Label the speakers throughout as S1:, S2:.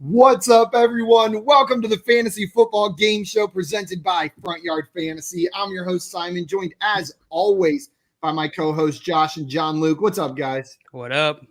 S1: What's up, everyone? Welcome to the Fantasy Football Game Show presented by Front Yard Fantasy. I'm your host, Simon, joined as always by my co-hosts, Josh and John Luke. What's up, guys?
S2: What up?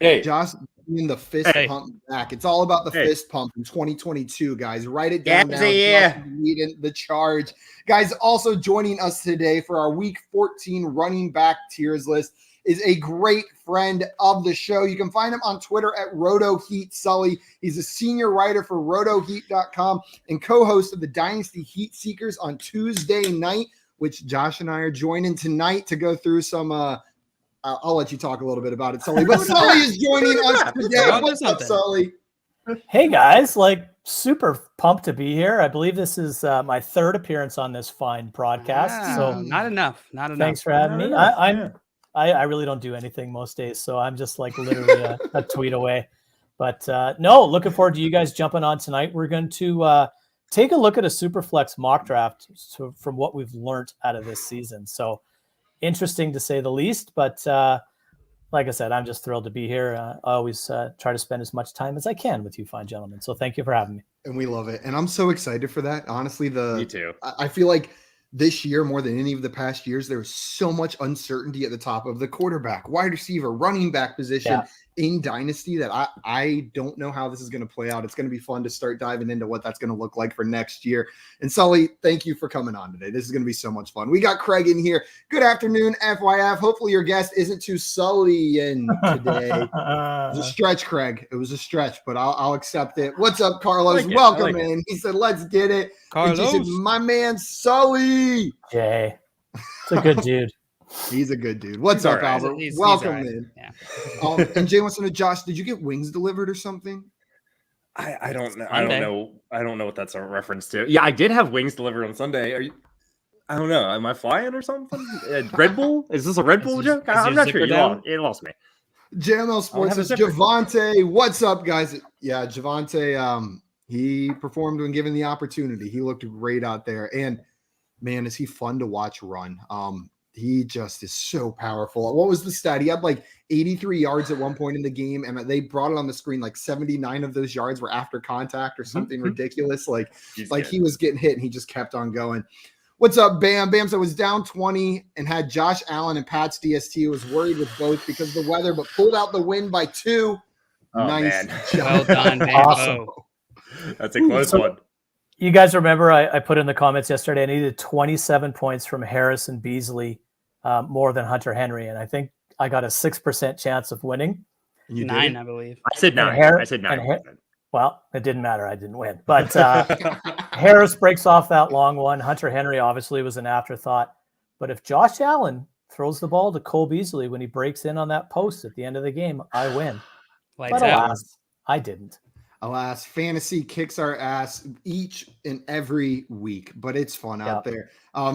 S3: Hey.
S1: Josh, in the fist pump back. It's all about the fist pump in 2022, guys. Write it down now. Leading the charge. Guys, also joining us today for our Week 14 running back tiers list is a great friend of the show. You can find him on Twitter at RotoHeatSully. He's a senior writer for RotoHeat.com and co-host of the Dynasty Heat Seekers on Tuesday night, which Josh and I are joining tonight to go through some I'll let you talk a little bit about it, Sully. But Sully is joining us today. What's up, Sully?
S4: Hey, guys. Super pumped to be here. I believe this is my third appearance on this fine broadcast. So
S2: Not enough.
S4: Thanks for having me. I really don't do anything most days, so I'm just literally a tweet away. But no, looking forward to you guys jumping on tonight. We're going to take a look at a Superflex mock draft from what we've learned out of this season. So interesting to say the least, but like I said, I'm just thrilled to be here. I always try to spend as much time as I can with you fine gentlemen. So thank you for having me.
S1: And we love it. And I'm so excited for that. Honestly,
S3: Me too.
S1: I feel like this year, more than any of the past years, there was so much uncertainty at the top of the quarterback, wide receiver, running back position in Dynasty that I don't know how this is going to play out. It's going to be fun to start diving into what that's going to look like for next year. And Sully, thank you for coming on today. This is going to be so much fun. We got Craig in here. Good afternoon, FYF. Hopefully your guest isn't too sully in today. It was a stretch, Craig. It was a stretch, but I'll accept it. What's up, Carlos? Welcome in. He said, let's get it.
S2: Carlos.
S1: And she said, my man, Sully.
S4: Jay. It's a good dude.
S1: He's a good dude. What's up, Albert? Welcome in.
S2: Yeah.
S1: And Jay wants to know, Josh, did you get wings delivered or something?
S3: I don't know. I don't know what that's a reference to. Yeah, I did have wings delivered on Sunday. I don't know. Am I flying or something? Red Bull? Is this a Red Bull joke? I'm not sure. It lost me.
S1: JML Sports says, Javonte, what's up, guys? Yeah, Javonte, he performed when given the opportunity. He looked great out there. And, man, is he fun to watch run. He just is so powerful. What was the stat? He had 83 yards at one point in the game, and they brought it on the screen 79 of those yards were after contact or something ridiculous. He was getting hit, and he just kept on going. What's up, Bam? Bam said was down 20 and had Josh Allen and Pat's DST. Was worried with both because of the weather, but pulled out the win by 2.
S3: Oh,
S1: nice.
S3: Man.
S2: Well done, Bam.
S4: Awesome.
S3: That's a close one.
S4: You guys remember I put in the comments yesterday I needed 27 points from Harris and Beasley more than Hunter Henry, and I think I got a 6% chance of winning.
S2: 9, I believe.
S3: I said 9. I said 9.
S4: Well, it didn't matter. I didn't win. But Harris breaks off that long one. Hunter Henry obviously was an afterthought. But if Josh Allen throws the ball to Cole Beasley when he breaks in on that post at the end of the game, I win. But alas, I didn't.
S1: Alas, fantasy kicks our ass each and every week, but it's fun out there.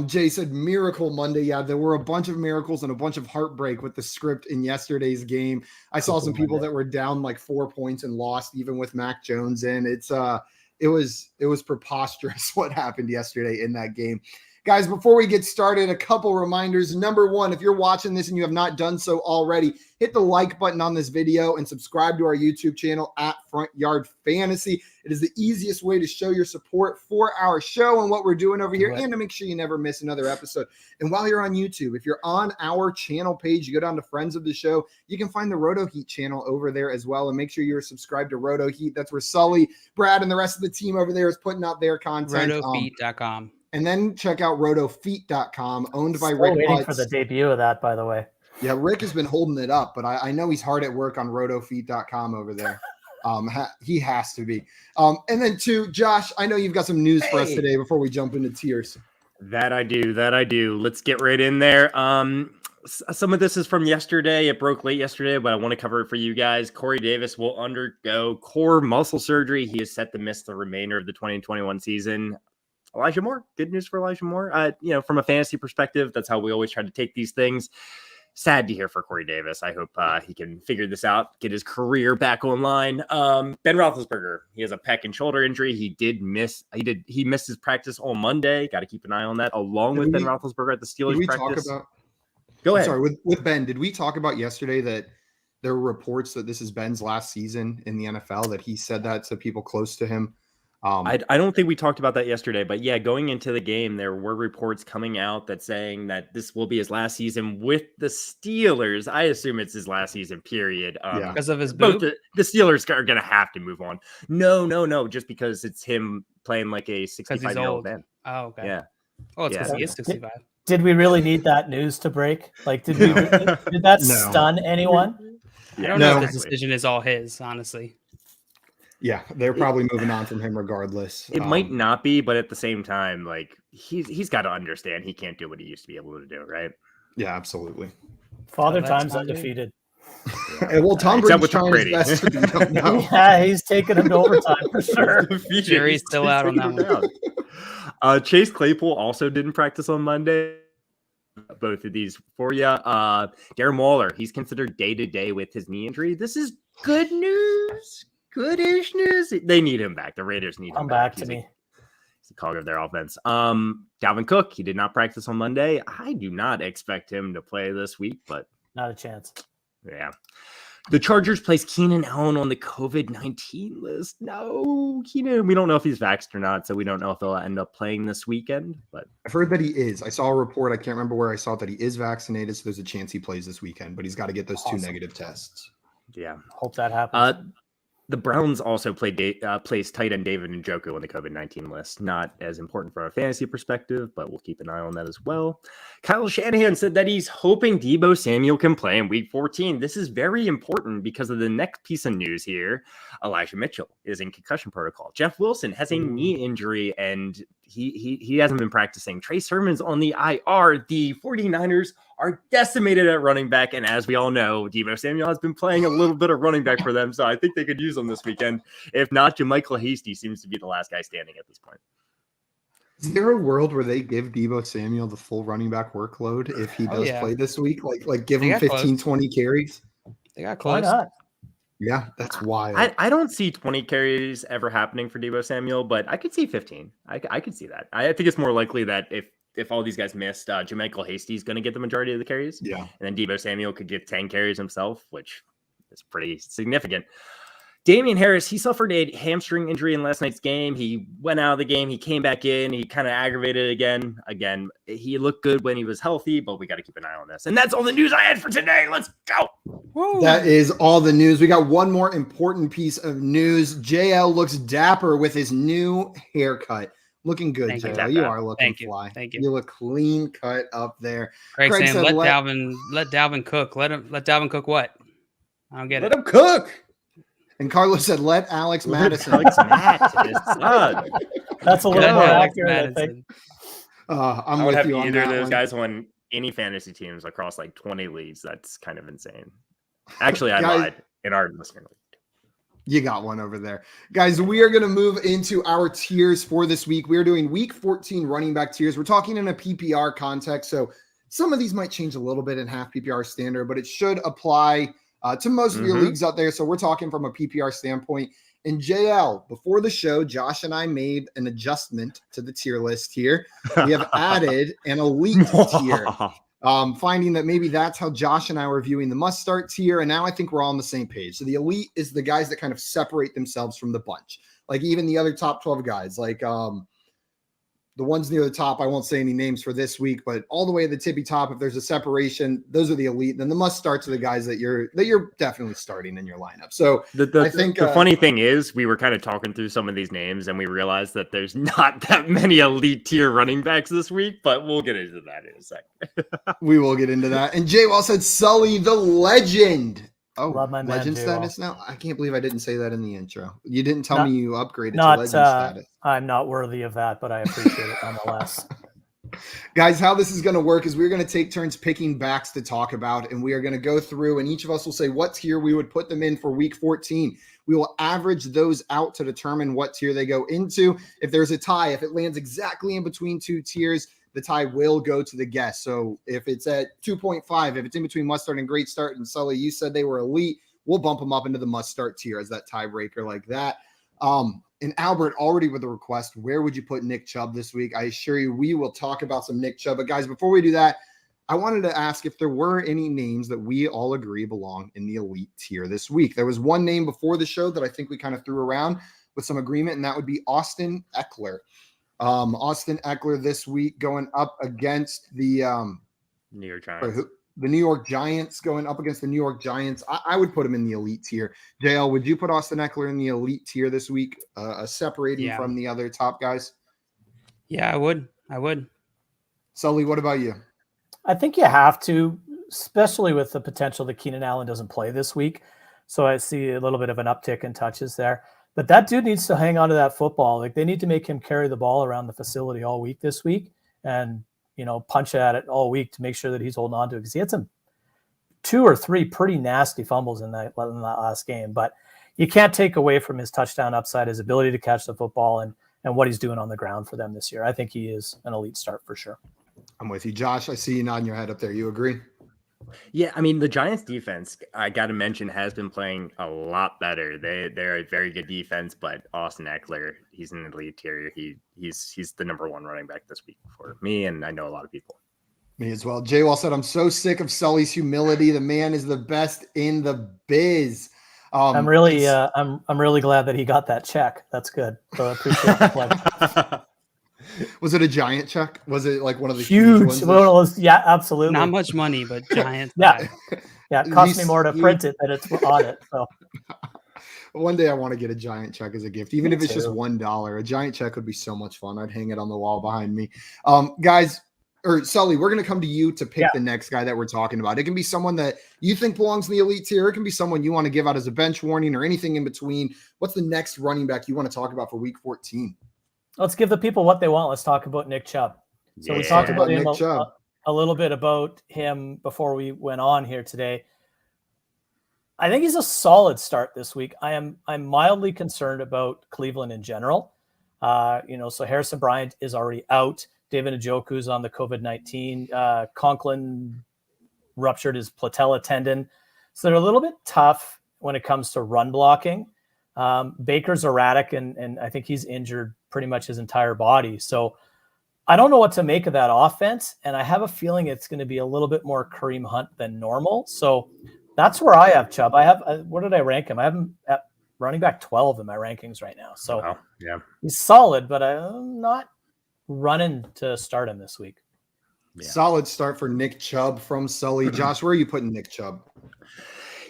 S1: Jay said Miracle Monday. Yeah, there were a bunch of miracles and a bunch of heartbreak with the script in yesterday's game. I saw some people that were down 4 points and lost even with Mac Jones in. It was preposterous what happened yesterday in that game. Guys, before we get started, a couple reminders. Number one, if you're watching this and you have not done so already, hit the like button on this video and subscribe to our YouTube channel at Front Yard Fantasy. It is the easiest way to show your support for our show and what we're doing over here and to make sure you never miss another episode. And while you're on YouTube, if you're on our channel page, you go down to Friends of the Show, you can find the Roto Heat channel over there as well. And make sure you're subscribed to Roto Heat. That's where Sully, Brad, and the rest of the team over there is putting out their content.
S2: RotoFeet.com.
S1: And then check out rotofeet.com, owned by
S4: Still
S1: Rick
S4: waiting
S1: Butts.
S4: for the debut of that, by the way.
S1: Yeah, Rick has been holding it up, but I know he's hard at work on rotofeet.com over there. He has to be. And then two, Josh, I know you've got some news for us today before we jump into tiers.
S3: That I do. Let's get right in there. Some of this is from yesterday. It broke late yesterday, but I want to cover it for you guys. Corey Davis will undergo core muscle surgery. He is set to miss the remainder of the 2021 season. Elijah Moore, good news for Elijah Moore. From a fantasy perspective, that's how we always try to take these things. Sad to hear for Corey Davis. I hope he can figure this out, get his career back online. Ben Roethlisberger, he has a pec and shoulder injury. He missed his practice on Monday. Got to keep an eye on that, along with Ben Roethlisberger at the Steelers practice.
S1: Go ahead. Sorry, with Ben, did we talk about yesterday that there were reports that this is Ben's last season in the NFL, that he said that to people close to him.
S3: I don't think we talked about that yesterday, but yeah, going into the game, there were reports coming out that saying that this will be his last season with the Steelers. I assume it's his last season, period.
S2: Because of his
S3: both
S2: boot?
S3: the Steelers are going to have to move on. No, just because it's him playing like a 65-year-old man.
S2: Oh, okay.
S3: Yeah.
S2: Oh, it's because
S3: Yeah.
S2: he is 65.
S4: Did we really need that news to break? Like, did that
S1: No.
S4: stun anyone?
S2: I don't
S1: No.
S2: know if this decision is all his, honestly.
S1: Yeah, they're probably moving on from him regardless.
S3: It might not be, but at the same time, like he's got to understand he can't do what he used to be able to do, right?
S1: Yeah, absolutely.
S4: Father
S2: that's
S4: Time's
S2: Tom Brady.
S4: undefeated.
S1: Well, Tom
S3: Except
S1: Brady's
S3: with
S1: trying
S3: Brady.
S1: his best to beat him now.
S4: Yeah, he's taking him to overtime for sure.
S2: Jury's still out on that
S3: one. Chase Claypool also didn't practice on Monday. Both of these for you. Darren Waller, he's considered day-to-day with his knee injury. This is good news. Goodish news. They need him back. The Raiders need him back.
S4: To me.
S3: He's the cog of their offense. Dalvin Cook, he did not practice on Monday. I do not expect him to play this week, but
S4: Not a chance.
S3: yeah. The Chargers placed Keenan Allen on the COVID-19 list. No, Keenan, we don't know if he's vaxxed or not, so we don't know if he'll end up playing this weekend. But
S1: I've heard that he is. I saw a report. I can't remember where I saw it, that he is vaccinated, so there's a chance he plays this weekend, but he's got to get those two negative tests.
S3: yeah.
S4: Hope that happens.
S3: The Browns also placed tight end David Njoku on the COVID-19 list. Not as important from a fantasy perspective, but we'll keep an eye on that as well. Kyle Shanahan said that he's hoping Deebo Samuel can play in Week 14. This is very important because of the next piece of news here. Elijah Mitchell is in concussion protocol. Jeff Wilson has a knee injury, and he hasn't been practicing. Trey Sermon's on the IR. The 49ers are decimated at running back, and as we all know, Deebo Samuel has been playing a little bit of running back for them, so I think they could use him this weekend. If not, JaMychal Hasty seems to be the last guy standing at this point.
S1: Is there a world where they give Deebo Samuel the full running back workload if he does play this week? Like give him 15, 20 carries?
S2: They got
S4: Why
S2: close.
S4: not?
S1: Yeah, that's wild.
S3: I don't see 20 carries ever happening for Deebo Samuel, but I could see 15. I could see that. I think it's more likely that if all these guys missed, JaMychal Hasty is going to get the majority of the carries.
S1: Yeah.
S3: And then Deebo Samuel could get 10 carries himself, which is pretty significant. Damian Harris, he suffered a hamstring injury in last night's game. He went out of the game. He came back in. He kind of aggravated it again. Again, he looked good when he was healthy, but we got to keep an eye on this. And that's all the news I had for today. Let's go.
S2: Woo.
S1: That is all the news. We got one more important piece of news. JL looks dapper with his new haircut. Looking good,
S2: Thank you.
S1: JL. You are looking fly.
S2: Thank you.
S1: You look clean cut up there.
S2: Craig
S1: Craig
S2: saying,
S1: said,
S2: let Dalvin cook. Let Dalvin cook what? I don't get
S3: Let
S2: it.
S3: him cook.
S1: And Carlos said, let Alex Mattison.
S3: That's
S4: That's a little
S2: Let
S4: more
S2: Alex
S4: accurate, I think.
S2: Madison.
S1: I'm
S3: I would
S1: with
S3: have
S1: you on
S3: either
S1: that
S3: of those
S1: one.
S3: guys on any fantasy teams across like 20 leagues. That's kind of insane. Actually, I
S1: Guys-
S3: lied in our listener league.
S1: You got one over there. Guys, we are going to move into our tiers for this week. We're doing week 14 running back tiers. We're talking in a PPR context, so some of these might change a little bit in half PPR standard, but it should apply to most of your leagues out there. So we're talking from a PPR standpoint. And JL, before the show, Josh and I made an adjustment to the tier list here. We have added an elite tier. Finding that maybe that's how Josh and I were viewing the must start tier. And now I think we're all on the same page. So the elite is the guys that kind of separate themselves from the bunch. Like even the other top 12 guys, like the ones near the top, I won't say any names for this week, but all the way to the tippy top, if there's a separation, those are the elite. Then the must starts are the guys that you're definitely starting in your lineup. So I think
S3: the funny thing is we were kind of talking through some of these names and we realized that there's not that many elite tier running backs this week, but we'll get into that in a second.
S1: we will get into that. And Jay Wall said Sully the legend. Oh,
S4: Love my man,
S1: legend
S4: Jay
S1: status now? I can't believe I didn't say that in the intro. You didn't tell me you upgraded to legend status.
S4: I'm not worthy of that, but I appreciate it nonetheless.
S1: Guys, how this is going to work is we're going to take turns picking backs to talk about, and we are going to go through, and each of us will say what tier we would put them in for week 14. We will average those out to determine what tier they go into. If there's a tie, if it lands exactly in between two tiers, the tie will go to the guest. So if it's at 2.5, if it's in between must start and great start, and Sully, you said they were elite, we'll bump them up into the must start tier as that tiebreaker like that. And Albert already with a request, where would you put Nick Chubb this week? I assure you we will talk about some Nick Chubb. But guys, before we do that, I wanted to ask if there were any names that we all agree belong in the elite tier this week. There was one name before the show that I think we kind of threw around with some agreement, and that would be Austin Ekeler. Austin Ekeler this week going up against the
S3: New York Giants.
S1: The New York Giants going up against the New York Giants. I would put him in the elite tier. JL, would you put Austin Ekeler in the elite tier this week, separating from the other top guys?
S2: Yeah, I would.
S1: Sully, what about you?
S4: I think you have to, especially with the potential that Keenan Allen doesn't play this week. So I see a little bit of an uptick in touches there. But that dude needs to hang on to that football. Like, they need to make him carry the ball around the facility all week this week and, punch at it all week to make sure that he's holding on to it. Because he had some 2 or 3 pretty nasty fumbles in that last game. But you can't take away from his touchdown upside, his ability to catch the football, and what he's doing on the ground for them this year. I think he is an elite start for sure.
S1: I'm with you. Josh, I see you nodding your head up there. You agree?
S3: Yeah, I mean, the Giants defense, I got to mention, has been playing a lot better. They're a very good defense, but Austin Ekeler, he's in the elite tier. He's the number 1 running back this week for me, and I know a lot of people.
S1: Me as well. Jay Wall said, I'm so sick of Sully's humility. The man is the best in the biz.
S4: I'm really glad that he got that check. That's good. So I appreciate the plug.
S1: Was it a giant check? Was it like one of the
S4: huge ones? Yeah, absolutely.
S2: Not much money, but giant.
S4: Yeah. It cost me more to print it than it's on it. So
S1: one day I want to get a giant check as a gift, even if it's just $1. A giant check would be so much fun. I'd hang it on the wall behind me. Guys, or Sully, we're going to come to you to pick the next guy that we're talking about. It can be someone that you think belongs in the elite tier. It can be someone you want to give out as a bench warning or anything in between. What's the next running back you want to talk about for week 14?
S4: Let's give the people what they want. Let's talk about Nick Chubb. So we talked about him a little bit about him before we went on here today. I think he's a solid start this week. I'm mildly concerned about Cleveland in general. So Harrison Bryant is already out. David Njoku's on the COVID-19. Conklin ruptured his patella tendon. So they're a little bit tough when it comes to run blocking. Baker's erratic, and I think he's injured pretty much his entire body. So I don't know what to make of that offense, and I have a feeling it's going to be a little bit more Kareem Hunt than normal. So that's where I have Chubb. Where did I rank him? I have him at running back 12 in my rankings right now. So he's solid, but I'm not running to start him this week.
S1: Yeah. Solid start for Nick Chubb from Sully. Josh, where are you putting Nick Chubb?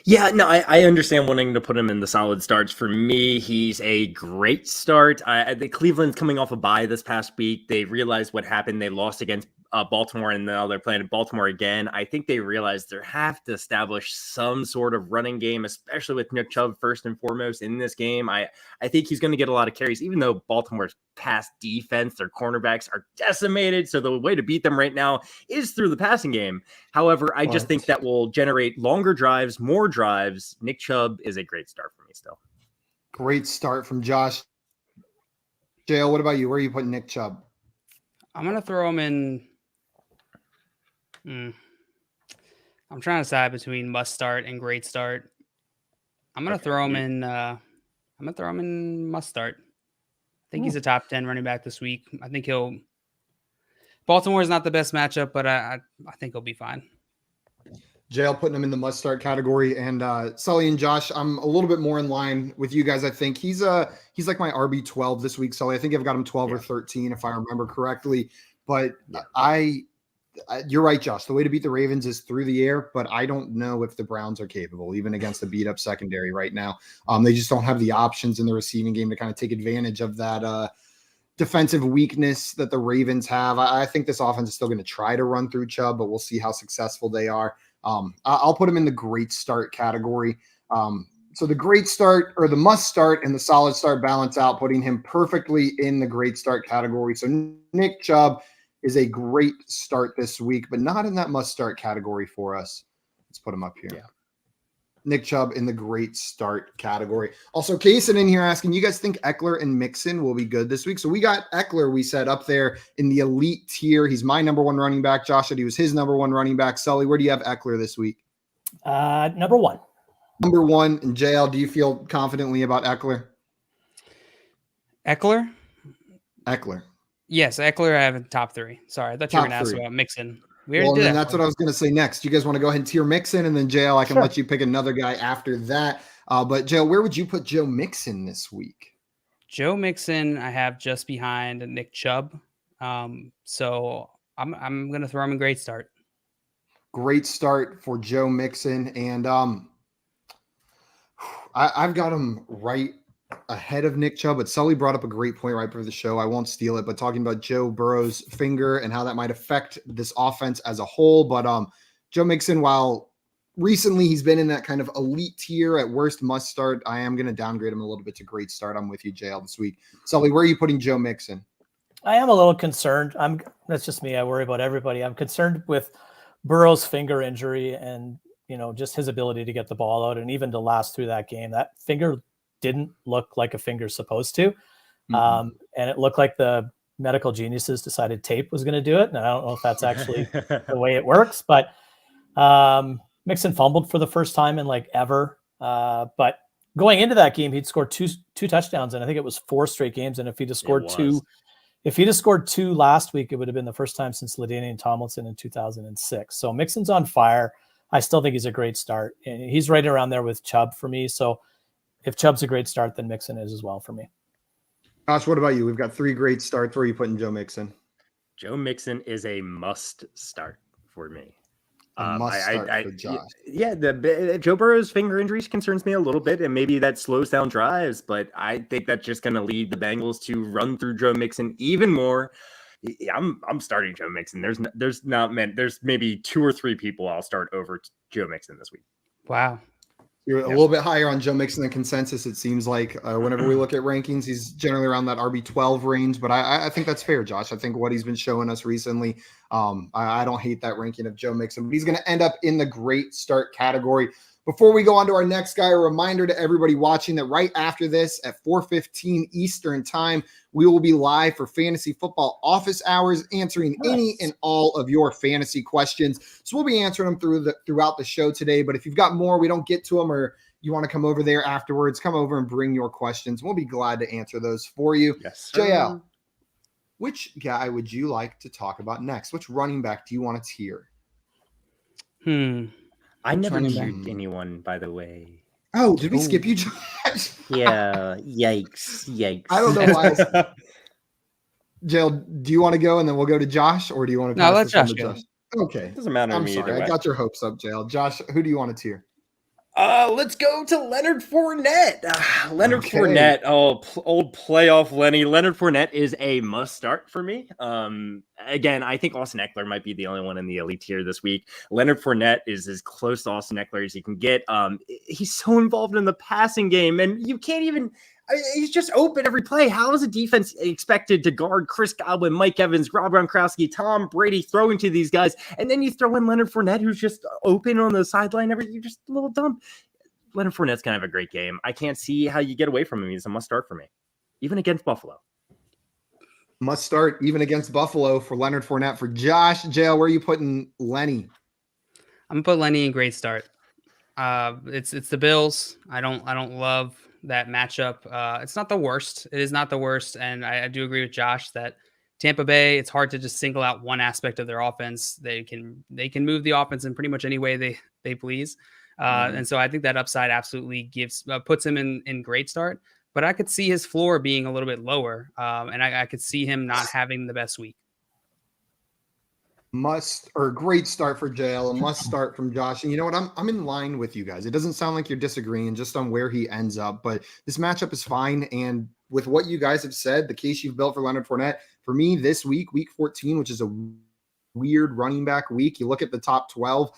S3: Yeah, no, I understand wanting to put him in the solid starts. For me, he's a great start. The Cleveland's coming off a bye this past week. They realized what happened. They lost against Baltimore, and now they're playing Baltimore again. I think they realized they have to establish some sort of running game, especially with Nick Chubb first and foremost in this game. I think he's going to get a lot of carries, even though Baltimore's pass defense, their cornerbacks are decimated. So the way to beat them right now is through the passing game. However, I just think that will generate longer drives, more drives. Nick Chubb is a great start for me still.
S1: Great start from Josh. JL, what about you? Where are you putting Nick Chubb?
S2: I'm going to throw him in. I'm trying to decide between must start and great start. I'm going to throw him in. Must start. I think he's a top 10 running back this week. I think Baltimore is not the best matchup, but I think he'll be fine.
S1: JL putting him in the must start category, and Sully and Josh, I'm a little bit more in line with you guys. I think he's like my RB12 this week, Sully. I think I've got him 12 or 13 if I remember correctly. But you're right, Josh. The way to beat the Ravens is through the air, but I don't know if the Browns are capable, even against the beat up secondary right now. They just don't have the options in the receiving game to kind of take advantage of that defensive weakness that the Ravens have. I think this offense is still going to try to run through Chubb, but we'll see how successful they are. I'll put him in the great start category. So the great start or the must start and the solid start balance out, putting him perfectly in the great start category. So Nick Chubb is a great start this week, but not in that must start category for us. Let's put him up here. Yeah. Nick Chubb in the great start category. Also, Kaysen in here asking, you guys think Ekeler and Mixon will be good this week? So we got Ekeler, we said, up there in the elite tier. He's my number 1 running back. Josh said he was his number 1 running back. Sully, where do you have Ekeler this week?
S4: Number 1.
S1: Number 1. And JL, do you feel confidently about Ekeler?
S2: Ekeler?
S1: Ekeler.
S2: Yes, Ekeler I have in top 3. Sorry, I thought you were going to ask about Mixon.
S1: Well, and then that's what I was going to say next. You guys want to go ahead and tier Mixon, and then JL, I can let you pick another guy after that. But JL, where would you put Joe Mixon this week?
S2: Joe Mixon, I have just behind Nick Chubb. So I'm going to throw him a great start.
S1: Great start for Joe Mixon. And I've got him right ahead of Nick Chubb, but Sully brought up a great point right before the show. I won't steal it, but talking about Joe Burrow's finger and how that might affect this offense as a whole. But Joe Mixon, while recently he's been in that kind of elite tier, at worst must start, I am going to downgrade him a little bit to great start. I'm with you, JL, this week. Sully, where are you putting Joe Mixon?
S4: I am a little concerned. That's just me. I worry about everybody. I'm concerned with Burrow's finger injury and, just his ability to get the ball out and even to last through that game. That finger didn't look like a finger's supposed to. And it looked like the medical geniuses decided tape was going to do it. And I don't know if that's actually the way it works, but Mixon fumbled for the first time in ever. But going into that game, he'd scored two touchdowns, and I think it was 4 straight games. And if he'd have scored two last week, it would have been the first time since LaDainian Tomlinson in 2006. So Mixon's on fire. I still think he's a great start. And he's right around there with Chubb for me. So if Chubb's a great start, then Mixon is as well for me.
S1: Josh, what about you? We've got 3 great starts. Where are you putting Joe Mixon?
S3: Joe Mixon is a must start for me.
S1: For Josh.
S3: Yeah, the Joe Burrow's finger injuries concerns me a little bit, and maybe that slows down drives, but I think that's just going to lead the Bengals to run through Joe Mixon even more. I'm starting Joe Mixon. There's maybe 2 or 3 people I'll start over Joe Mixon this week.
S2: Wow.
S1: You're a little bit higher on Joe Mixon than consensus, it seems like. Whenever we look at rankings, he's generally around that RB12 range, but I think that's fair, Josh. I think what he's been showing us recently, I don't hate that ranking of Joe Mixon, but he's going to end up in the great start category. Before we go on to our next guy, a reminder to everybody watching that right after this at 4:15 Eastern time, we will be live for Fantasy Football Office Hours, answering any and all of your fantasy questions. So we'll be answering them throughout the show today. But if you've got more, we don't get to them, or you want to come over there afterwards, come over and bring your questions. We'll be glad to answer those for you.
S3: Yes,
S1: JL, which guy would you like to talk about next? Which running back do you want to tier?
S3: I never tiered anyone, by the way.
S1: Oh, did we skip you, Josh?
S3: Yeah, yikes.
S1: I don't know why. JL, do you want to go and then we'll go to Josh, or do you want to
S2: let Josh go?
S1: Okay.
S3: Doesn't matter to me
S1: sorry.
S3: either way.
S1: I got your hopes up, JL. Josh, who do you want to tier?
S3: Let's go to Leonard Fournette. Fournette, old playoff Lenny. Leonard Fournette is a must start for me. Again, I think Austin Ekeler might be the only one in the elite tier this week. Leonard Fournette is as close to Austin Ekeler as you can get. He's so involved in the passing game, and you can't even. He's just open every play. How is a defense expected to guard Chris Godwin, Mike Evans, Rob Gronkowski, Tom Brady, throwing to these guys? And then you throw in Leonard Fournette, who's just open on the sideline. You're just a little dumb. Leonard Fournette's going to have a great game. I can't see how you get away from him. He's a must start for me, even against Buffalo.
S1: Must start even against Buffalo for Leonard Fournette. For Josh, JL, where are you putting Lenny?
S2: I'm going to put Lenny in great start. It's the Bills. I don't love that matchup. It's not the worst. It is not the worst. And I do agree with Josh that Tampa Bay, it's hard to just single out one aspect of their offense. They can move the offense in pretty much any way they please. And so I think that upside absolutely puts him in great start, but I could see his floor being a little bit lower. And I could see him not having the best week.
S1: Great start for JL, a must start from Josh. And you know what? I'm in line with you guys. It doesn't sound like you're disagreeing just on where he ends up, but this matchup is fine. And with what you guys have said, the case you've built for Leonard Fournette, for me this week 14, which is a weird running back week, you look at the top 12.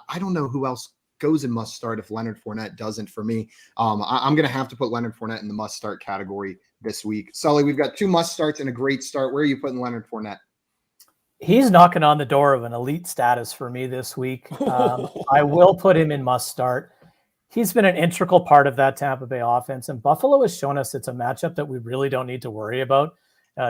S1: I don't know who else goes in must start if Leonard Fournette doesn't for me. I'm going to have to put Leonard Fournette in the must start category this week. Sully, we've got 2 must starts and a great start. Where are you putting Leonard Fournette?
S4: He's knocking on the door of an elite status for me this week. I will put him in must start. He's been an integral part of that Tampa Bay offense, and Buffalo has shown us it's a matchup that we really don't need to worry about.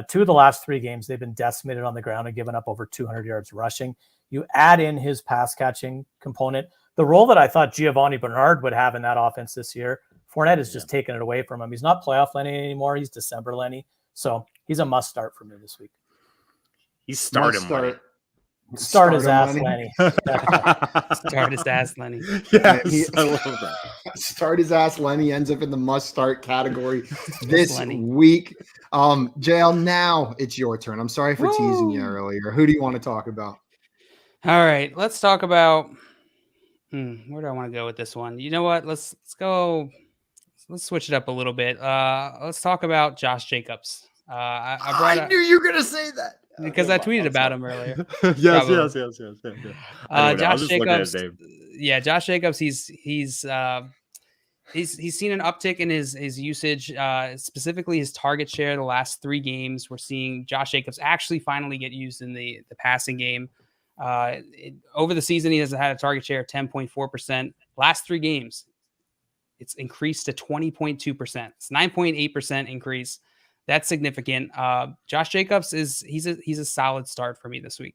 S4: 2 of the last 3 games, they've been decimated on the ground and given up over 200 yards rushing. You add in his pass catching component, the role that I thought Giovanni Bernard would have in that offense this year, Fournette has just taken it away from him. He's not playoff Lenny anymore. He's December Lenny. So he's a must start for me this week.
S3: He's starting Lenny.
S4: Start his
S1: him,
S4: ass,
S1: Lenny.
S4: Lenny.
S2: Start his ass, Lenny.
S3: Yes, I love that.
S1: Start his ass. Lenny ends up in the must start category this
S2: Lenny.
S1: week. JL, now it's your turn. I'm sorry for teasing you earlier. Who do you want to talk about?
S2: All right, let's talk about where do I want to go with this one? You know what? Let's go. Let's switch it up a little bit. Let's talk about Josh Jacobs.
S3: I knew you were gonna say that
S2: because I tweeted about him earlier.
S3: yes.
S2: Josh Jacobs. Yeah, Josh Jacobs. He's seen an uptick in his usage, specifically his target share. The last 3 games, we're seeing Josh Jacobs actually finally get used in the passing game. Over the season, he has had a target share of 10.4%. Last 3 games, it's increased to 20.2%. It's 9.8% increase. That's significant. Josh Jacobs he's a solid start for me this week.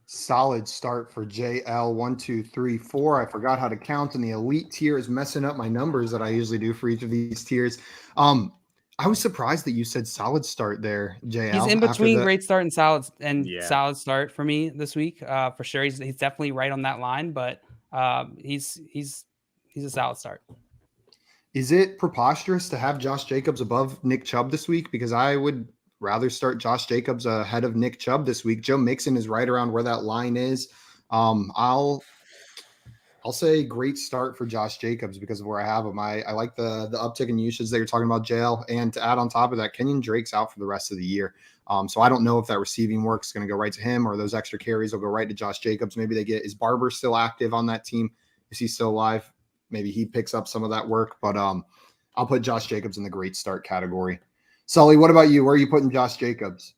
S1: Solid start for JL. 1, 2, 3, 4. I forgot how to count, and the elite tier is messing up my numbers that I usually do for each of these tiers. I was surprised that you said solid start there, JL.
S2: He's in between great start and solid start for me this week. For sure, he's definitely right on that line, but he's a solid start.
S1: Is it preposterous to have Josh Jacobs above Nick Chubb this week? Because I would rather start Josh Jacobs ahead of Nick Chubb this week. Joe Mixon is right around where that line is. I'll say great start for Josh Jacobs because of where I have him. I like the uptick in usage that you're talking about, JL. And to add on top of that, Kenyon Drake's out for the rest of the year. So I don't know if that receiving work is going to go right to him or those extra carries will go right to Josh Jacobs. Maybe is Barber still active on that team? Is he still alive? Maybe he picks up some of that work, but I'll put Josh Jacobs in the great start category. Sully, what about you? Where are you putting Josh Jacobs?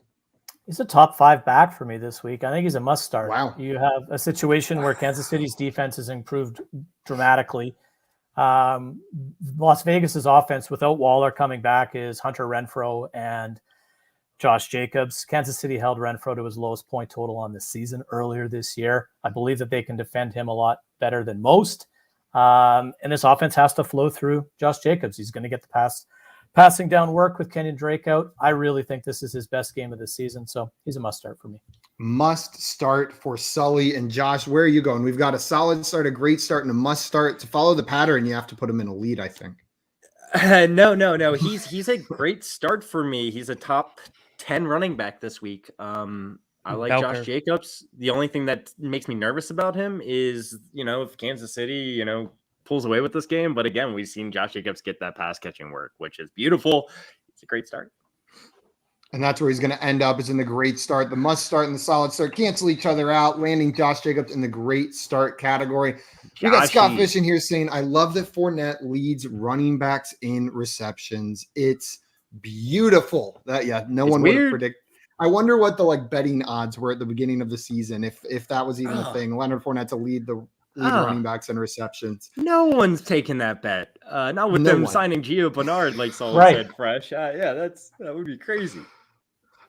S4: He's a top 5 back for me this week. I think he's a must start.
S1: Wow.
S4: You have a situation where Kansas City's defense has improved dramatically. Las Vegas's offense without Waller coming back is Hunter Renfrow and Josh Jacobs. Kansas City held Renfrow to his lowest point total on the season earlier this year. I believe that they can defend him a lot better than most. And this offense has to flow through Josh Jacobs. He's going to get the passing down work with Kenyon Drake out. I really think this is his best game of the season. So he's a must start for me.
S1: Must start for Sully and Josh. Where are you going? We've got a solid start, a great start, and a must start. To follow the pattern, you have to put him in a lead, I think.
S3: No. He's a great start for me. He's a top 10 running back this week. I like Josh Jacobs. The only thing that makes me nervous about him is, if Kansas City, pulls away with this game. But again, we've seen Josh Jacobs get that pass catching work, which is beautiful. It's a great start.
S1: And that's where he's going to end up, is in the great start. The must start and the solid start cancel each other out, landing Josh Jacobs in the great start category. We got Scott Fish in here saying, I love that Fournette leads running backs in receptions. It's beautiful. No one would have predicted. I wonder what the betting odds were at the beginning of the season, if that was even a thing. Leonard Fournette to lead the running backs in receptions.
S3: No one's taking that bet. Not with signing Gio Bernard, like Saul said, fresh. That would be crazy.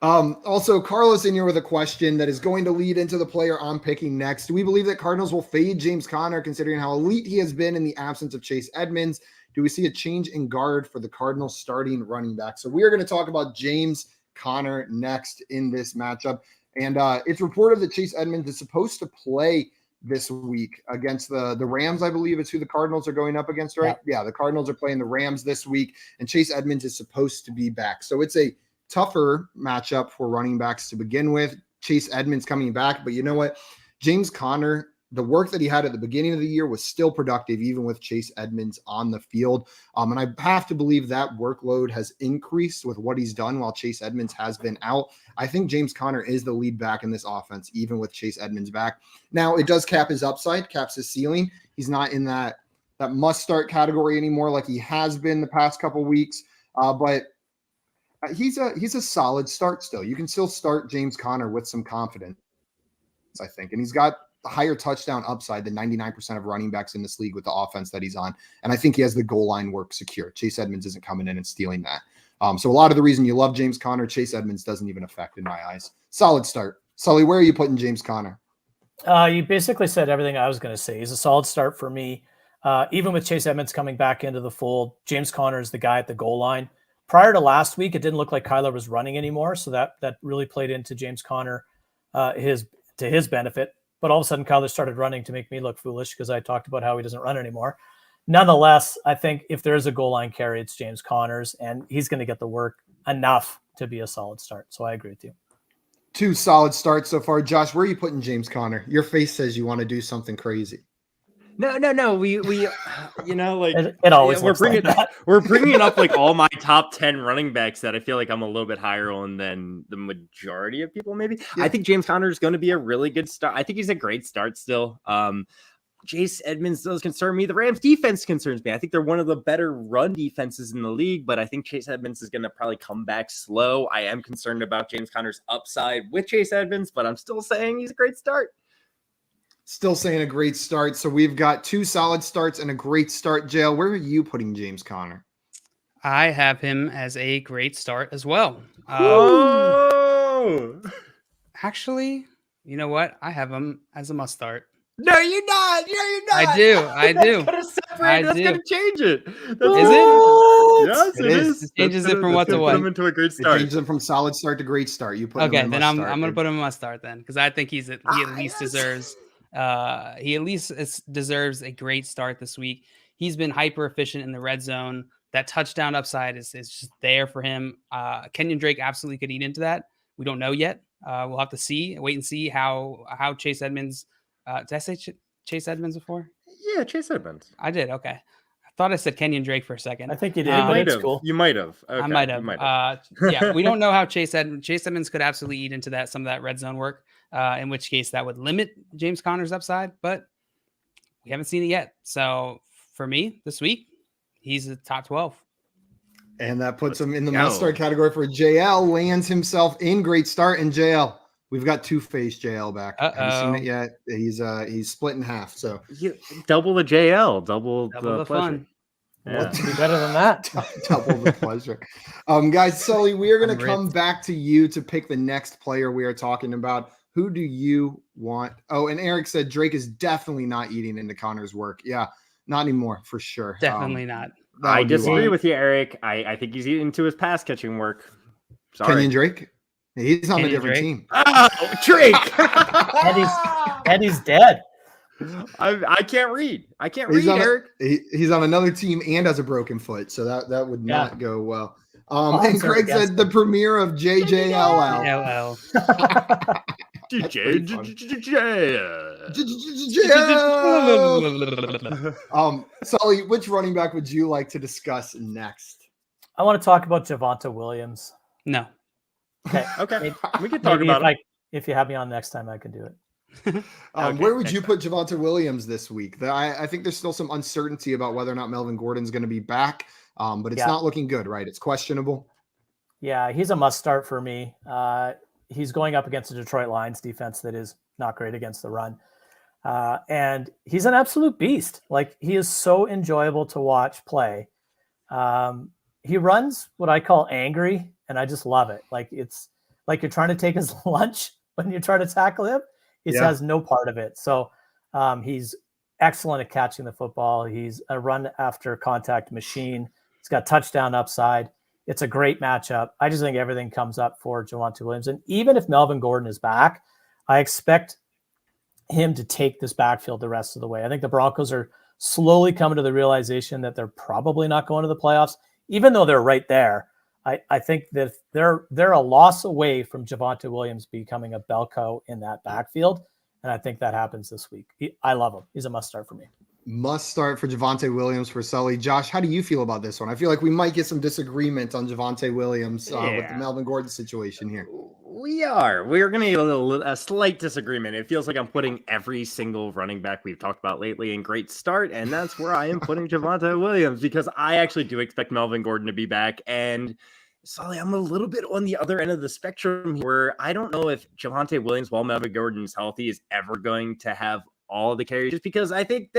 S1: Also, Carlos in here with a question that is going to lead into the player I'm picking next. Do we believe that Cardinals will fade James Conner, considering how elite he has been in the absence of Chase Edmonds? Do we see a change in guard for the Cardinals starting running back? So we are going to talk about James Conner next in this matchup. And it's reported that Chase Edmonds is supposed to play this week against the Rams. I believe it's who the Cardinals are going up against, right? Yeah, the Cardinals are playing the Rams this week, and Chase Edmonds is supposed to be back. So it's a tougher matchup for running backs to begin with. Chase Edmonds coming back, but you know what? James Conner, the work that he had at the beginning of the year was still productive, even with Chase Edmonds on the field. And I have to believe that workload has increased with what he's done while Chase Edmonds has been out. I think James Conner is the lead back in this offense, even with Chase Edmonds back. Now, it does cap his upside, caps his ceiling. He's not in that must-start category anymore like he has been the past couple weeks. But he's a solid start still. You can still start James Conner with some confidence, I think. And he's got the higher touchdown upside than 99% of running backs in this league with the offense that he's on. And I think he has the goal line work secure. Chase Edmonds isn't coming in and stealing that. So a lot of the reason you love James Conner, Chase Edmonds doesn't even affect in my eyes. Solid start. Sully, where are you putting James Conner?
S4: You basically said everything I was going to say. He's a solid start for me. Even with Chase Edmonds coming back into the fold, James Conner is the guy at the goal line. Prior to last week, it didn't look like Kyler was running anymore. So that really played into James Conner, his to his benefit. But all of a sudden, Kyler started running to make me look foolish because I talked about how he doesn't run anymore. Nonetheless, I think if there's a goal line carry, it's James Conner's, and he's going to get the work enough to be a solid start. So I agree with you.
S1: 2 solid starts so far. Josh, where are you putting James Conner? Your face says you want to do something crazy.
S3: No. We you know, like
S4: it always
S3: we're bringing
S4: like that.
S3: we're bringing up like all my top 10 running backs that I feel like I'm a little bit higher on than the majority of people. Maybe I think James Conner is going to be a really good start. I think he's a great start still. Chase Edmonds does concern me. The Rams defense concerns me. I think they're one of the better run defenses in the league, but I think Chase Edmonds is going to probably come back slow. I am concerned about James Conner's upside with Chase Edmonds, but I'm still saying he's a great start.
S1: Still saying a great start. So we've got 2 solid starts and a great start. JL, where are you putting James Conner?
S2: I have him as a great start as well. Actually, you know what? I have him as a must start.
S3: No, you're not. You're not.
S2: I do.
S3: That's gonna separate. That's gonna change it.
S2: Is it?
S3: Yes, it is.
S2: It changes it from what to what?
S3: Put him into a great
S1: It
S3: start.
S1: changes him from solid start to great start. You put him in
S2: then
S1: must
S2: I'm
S1: start.
S2: gonna put him in must start then because I think he at least deserves. He at least deserves a great start this week. He's been hyper efficient in the red zone. That touchdown upside is just there for him. Kenyon Drake absolutely could eat into that. We don't know yet. We'll have to wait and see how Chase Edmonds. Did I say Chase Edmonds before?
S3: Yeah, Chase Edmonds.
S2: I did. Okay. I thought I said Kenyon Drake for a second.
S4: I think you did. It's cool.
S3: You might have. Okay,
S2: I might have. Yeah, we don't know how Chase Edmonds could absolutely eat into some of that red zone work. In which case that would limit James Conner's upside, but we haven't seen it yet. So for me this week, he's a top 12.
S1: And that puts him in the must start category for JL. Lands himself in great start. And JL, we've got Two-Face JL back. Haven't seen it yet. He's split in half. So
S3: double the JL, double the
S2: fun.
S4: Yeah. What's be better than that?
S1: Double the pleasure. Guys, Sully, we are going to come back to you to pick the next player we are talking about. Who do you want? Oh, and Eric said Drake is definitely not eating into Conner's work. Yeah, not anymore for sure.
S2: Definitely not.
S3: I disagree with you, Eric. I think he's eating into his pass catching work. Sorry.
S1: Kenyon Drake? He's on a different team.
S3: Oh, Drake!
S4: Eddie's dead.
S3: I can't read. I can't read, Eric.
S1: He's on another team and has a broken foot, so that would not go well. And Craig said the premiere of JJLL. Sully, which running back would you like to discuss next?
S4: I want to talk about Javonte Williams.
S2: No.
S3: Okay. We can talk about it.
S4: If you have me on next time, I can do it.
S1: Where would you put Javonte Williams this week? I think there's still some uncertainty about whether or not Melvin Gordon's going to be back, but it's not looking good, right? It's questionable.
S4: Yeah, he's a must start for me. He's going up against the Detroit Lions defense that is not great against the run. And he's an absolute beast. Like, he is so enjoyable to watch play. He runs what I call angry, and I just love it. Like, it's like you're trying to take his lunch when you try to tackle him. He has no part of it. So he's excellent at catching the football. He's a run after contact machine. He's got touchdown upside. It's a great matchup. I just think everything comes up for Javonte Williams. And even if Melvin Gordon is back, I expect him to take this backfield the rest of the way. I think the Broncos are slowly coming to the realization that they're probably not going to the playoffs, even though they're right there. I think that they're a loss away from Javonte Williams becoming a bell cow in that backfield. And I think that happens this week. I love him. He's a must start for me.
S1: Must start for Javonte Williams for Sully. Josh, how do you feel about this one? I feel like we might get some disagreement on Javonte Williams with the Melvin Gordon situation here.
S3: We're going to get a slight disagreement. It feels like I'm putting every single running back we've talked about lately in great start, and that's where I am putting Javonte Williams, because I actually do expect Melvin Gordon to be back. And Sully, I'm a little bit on the other end of the spectrum where I don't know if Javonte Williams, while Melvin Gordon's healthy, is ever going to have all the carries, just because I think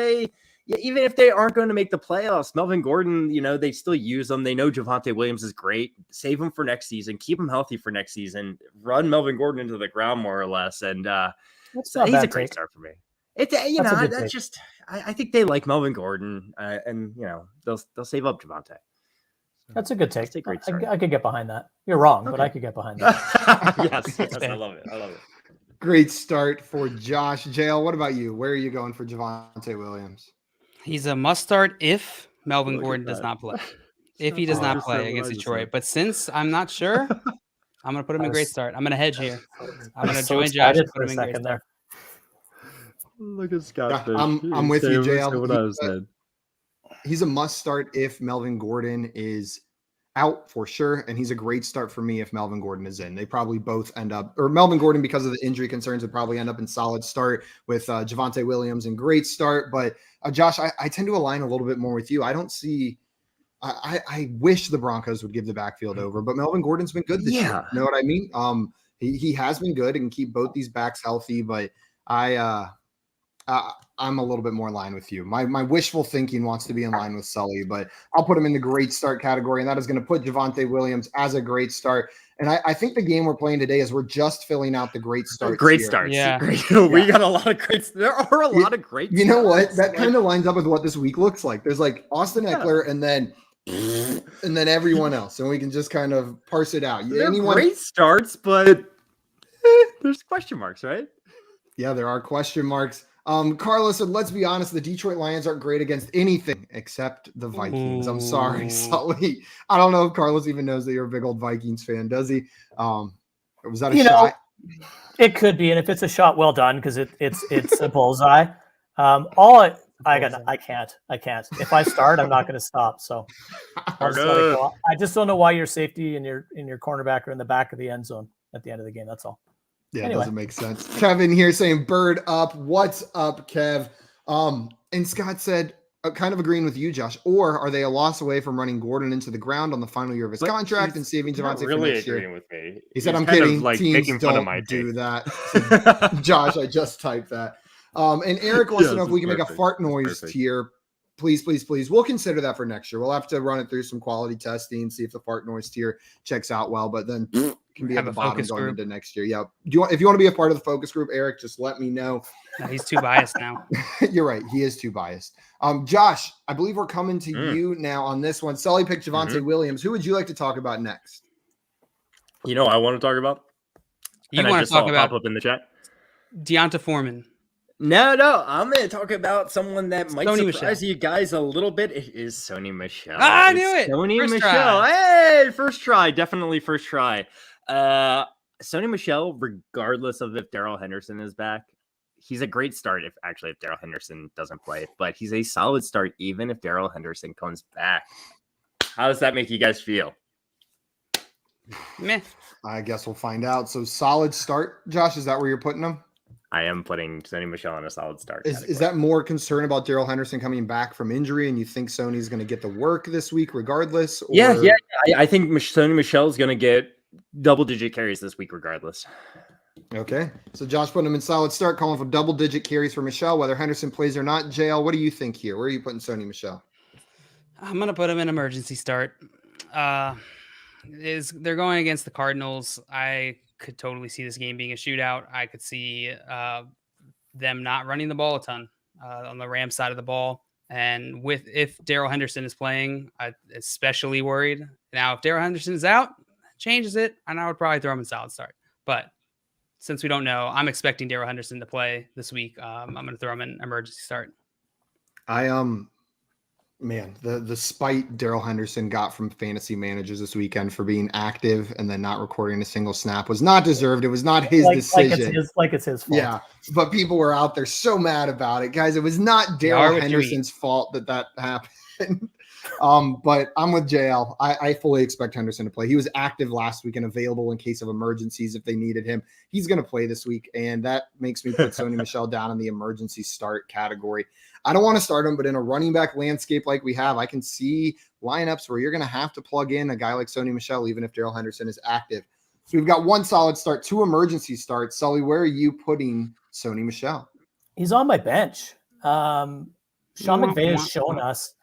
S3: even if they aren't going to make the playoffs, Melvin Gordon, they still use them. They know Javonte Williams is great. Save him for next season. Keep him healthy for next season. Run Melvin Gordon into the ground more or less. And he's a great start for me. I think they like Melvin Gordon, and they'll save up Javonte.
S4: That's a good take. That's a great start. I could get behind that. You're wrong, but I could get behind that.
S3: yes, I love it.
S1: Great start for Josh. JL, what about you? Where are you going for Javonte Williams?
S2: He's a must start if Melvin Gordon does not play. If he does not play against Detroit. But since I'm not sure, I'm going to put him in great start. I'm going to hedge here. I'm going to join Josh and put him in great start.
S3: Look at Scott.
S1: Yeah, I'm with you, JL. He's a must start if Melvin Gordon is out for sure, and he's a great start for me if Melvin Gordon is in. They probably both end up, or Melvin Gordon, because of the injury concerns, would probably end up in solid start with Javonte Williams and great start. But Josh, I tend to align a little bit more with you. I don't see. I wish the Broncos would give the backfield over, but Melvin Gordon's been good this year. You know what I mean? He has been good and can keep both these backs healthy, but I'm a little bit more in line with you. My wishful thinking wants to be in line with Sully, but I'll put him in the great start category, and that is going to put Javonte Williams as a great start. And I think the game we're playing today is we're just filling out the great starts.
S3: Great starts.
S2: Yeah.
S3: We got a lot of great. There are a lot of great.
S1: You know what? That kind of lines up with what this week looks like. There's like Austin Ekeler and then everyone else, and we can just kind of parse it out.
S3: They're great starts, but there's question marks, right?
S1: Yeah, there are question marks. Carlos said, let's be honest, the Detroit Lions aren't great against anything except the Vikings. I'm sorry, Sully. I don't know if Carlos even knows that you're a big old Vikings fan, does he? Was that a shot?
S4: It could be, and if it's a shot, well done, because it's a bullseye. I can't. If I start, I'm not going to stop. So I just don't know why your safety and your cornerback are in the back of the end zone at the end of the game. That's all.
S1: Yeah, anyway. It doesn't make sense. Kevin here saying bird up. What's up, Kev? And Scott said, kind of agreeing with you, Josh, or are they a loss away from running Gordon into the ground on the final year of his contract and saving Javonte for next year?
S3: With me.
S1: He said, I'm kidding. Teams don't do that. Josh, I just typed that. And Eric wants to know if we can make a fart noise tier. Please. We'll consider that for next year. We'll have to run it through some quality testing, see if the fart noise tier checks out well, but then can be at the bottom going into next year. Yeah. If you want to be a part of the focus group, Eric, just let me know.
S2: No, he's too biased now.
S1: You're right. He is too biased. Josh, I believe we're coming to you now on this one. Sully picked Javonte Williams. Who would you like to talk about next?
S3: You know what I want to talk about?
S2: You want to talk about
S3: pop up in the chat?
S2: Deonta Foreman.
S3: No. I'm going to talk about someone that might surprise you guys a little bit. It is Sony Michel.
S2: I knew it.
S3: Sony Michel. Hey, first try. Definitely first try. Sony Michel, regardless of if Darrell Henderson is back, he's a great start if Darrell Henderson doesn't play. But he's a solid start even if Darrell Henderson comes back. How does that make you guys feel?
S2: Meh.
S1: I guess we'll find out. So solid start, Josh. Is that where you're putting him?
S3: I am putting Sony Michel on a solid start.
S1: Is that more concern about Darrell Henderson coming back from injury, and you think Sony's going to get the work this week regardless? Or...
S3: Yeah. I think Sony Michel is going to get double-digit carries this week regardless.
S1: Okay. So Josh putting him in solid start, calling for double-digit carries for Michel, whether Henderson plays or not. JL, what do you think here? Where are you putting Sony Michel?
S2: I'm going to put him in emergency start. They're going against the Cardinals. I could totally see this game being a shootout. I could see them not running the ball a ton on the Rams side of the ball. And if Darrell Henderson is playing, I'm especially worried. Now, if Darrell Henderson is out, changes it, and I would probably throw him in solid start. But since we don't know, I'm expecting Darrell Henderson to play this week. I'm going to throw him in emergency start.
S1: Man, the spite Darrell Henderson got from fantasy managers this weekend for being active and then not recording a single snap was not deserved. It was not his decision.
S4: It's his fault.
S1: Yeah, but people were out there so mad about it. Guys, it was not Darrell Henderson's fault that happened. But I'm with JL. I fully expect Henderson to play. He was active last week and available in case of emergencies if they needed him. He's going to play this week, and that makes me put Sony Michel down in the emergency start category. I don't want to start him, but in a running back landscape like we have, I can see lineups where you're going to have to plug in a guy like Sony Michel, even if Darrell Henderson is active. So we've got one solid start, two emergency starts. Sully, where are you putting Sony Michel?
S4: He's on my bench. Sean McVay has shown us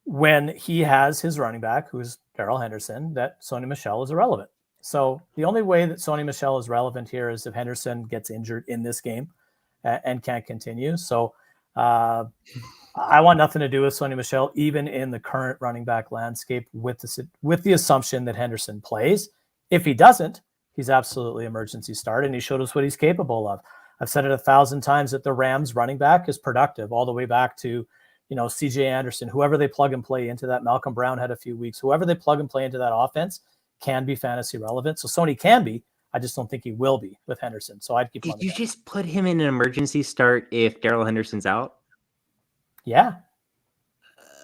S4: when he has his running back, who's Darrell Henderson, that Sony Michel is irrelevant. So the only way that Sony Michel is relevant here is if Henderson gets injured in this game and can't continue. So I want nothing to do with Sony Michel, even in the current running back landscape, with the assumption that Henderson plays. If he doesn't, he's absolutely emergency start, and he showed us what he's capable of. I've said it 1,000 times that the Rams running back is productive all the way back to, CJ Anderson, whoever they plug and play into that. Malcolm Brown had a few weeks. Whoever they plug and play into that offense can be fantasy relevant. So Sony can be. I just don't think he will be with Henderson. So I'd keep.
S3: Did you just put him in an emergency start if Darrell Henderson's out?
S4: Yeah.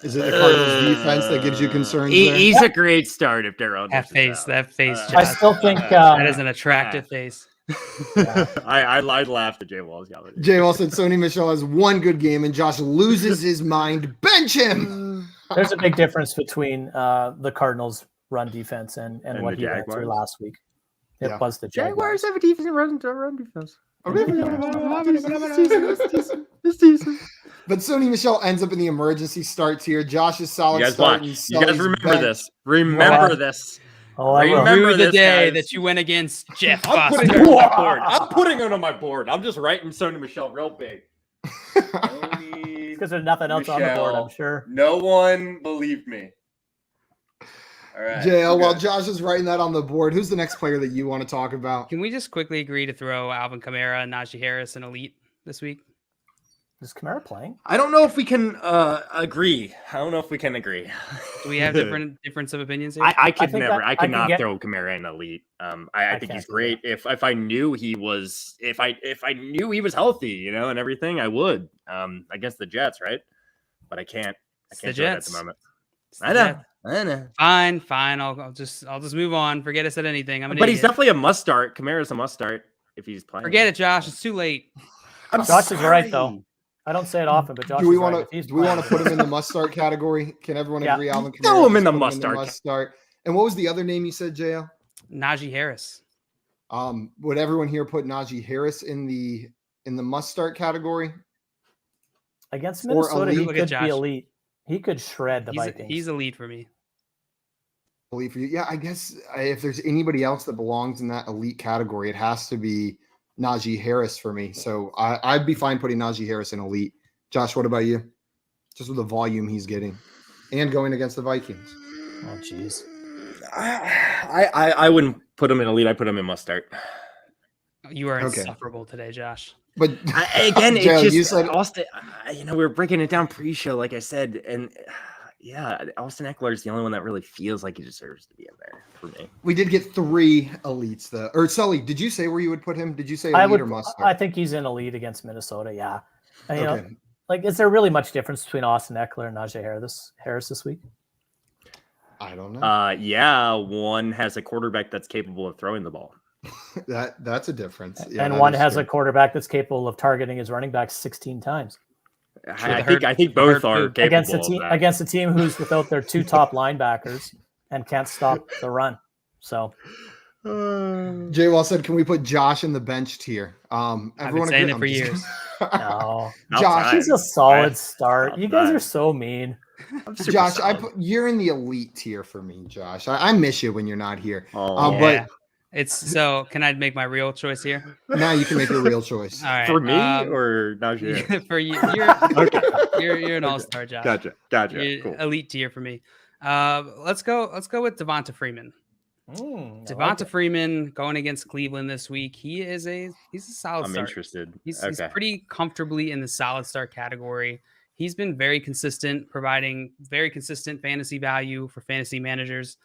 S1: Is it the Cardinals defense that gives you concerns?
S3: He's a great start if Darrell Henderson's
S2: that face.
S4: I still think
S2: that is an attractive face.
S3: Yeah. I laughed at Jay Wall's comment.
S1: Jay Wall said Sony Michel has one good game and Josh loses his mind. Bench him.
S4: There's a big difference between the Cardinals run defense and what he went through last week. It was the
S3: Jaguars have a decent run defense.
S1: It's decent. But Sony Michel ends up in the emergency starts here. Josh's solid start.
S3: You guys remember this. Remember this.
S4: Oh, I
S2: remember the day that you went against Jeff
S3: I'm putting it on my board. I'm putting it on my board. I'm just writing Sony Michel real big.
S4: Because there's nothing else on the board, I'm sure.
S3: No one believed me. All right.
S1: JL, while Josh is writing that on the board, who's the next player that you want to talk about?
S2: Can we just quickly agree to throw Alvin Kamara and Najee Harris in elite this week?
S4: Is Kamara playing?
S3: I don't know if we can agree. I don't know if we can agree.
S2: Do we have difference of opinions here?
S3: I could throw Kamara in elite. I think he's great. If I knew he was knew he was healthy, and everything, I would. Against the Jets, right? But I can't. I can't do it at the moment. I know.
S2: Fine. I'll just move on. Forget I said anything.
S3: But he's definitely a must start. Kamara's a must start if he's playing.
S2: Forget it, Josh. It's too late.
S4: Josh is right though. I don't say it often, but Josh.
S1: Do we want to put him in the must start category? Can everyone agree? Alvin Kamara.
S3: Throw him in the must start.
S1: And what was the other name you said, JL?
S2: Najee Harris.
S1: Would everyone here put Najee Harris in the must start category?
S4: Against Minnesota, he could be elite. He could shred the Vikings.
S2: He's elite for me.
S1: Elite for you, yeah. I guess if there's anybody else that belongs in that elite category, it has to be Najee Harris for me. So I'd be fine putting Najee Harris in elite. Josh, what about you? Just with the volume he's getting and going against the Vikings.
S4: Oh, jeez.
S3: I wouldn't put him in elite. I put him in must start.
S2: You are insufferable today, Josh.
S1: But
S3: again,
S1: Joe,
S3: it's just
S1: you said
S3: Austin. We were breaking it down pre-show, like I said, and Austin Ekeler is the only one that really feels like he deserves to be in there for me.
S1: We did get 3 elites, though. Or Sully, did you say where you would put him? Did you say elite or must start?
S4: I think he's in elite against Minnesota. Yeah. And, is there really much difference between Austin Ekeler and Najee Harris this week?
S1: I don't know.
S3: One has a quarterback that's capable of throwing the ball.
S1: That's a difference.
S4: Yeah, and one has a quarterback that's capable of targeting his running back 16 times.
S3: I think both are capable
S4: against a team who's without their 2 top linebackers and can't stop the run. So,
S1: Jay Wall said, "Can we put Josh in the bench tier?"
S2: I've been saying it for years.
S4: No,
S1: Josh,
S4: he's a solid start. You guys are so mean.
S1: Josh, you're in the elite tier for me, Josh. I miss you when you're not here.
S2: But can I make my real choice here?
S1: Now you can make your real choice.
S2: All right.
S3: For me or Najee?
S2: For you, you're an all-star, Josh.
S3: Gotcha. Cool.
S2: Elite tier for me. Let's go with Devonta Freeman. Devonta Freeman going against Cleveland this week. He's a solid start.
S3: I'm interested.
S2: He's pretty comfortably in the solid start category. He's been very consistent, providing very consistent fantasy value for fantasy managers.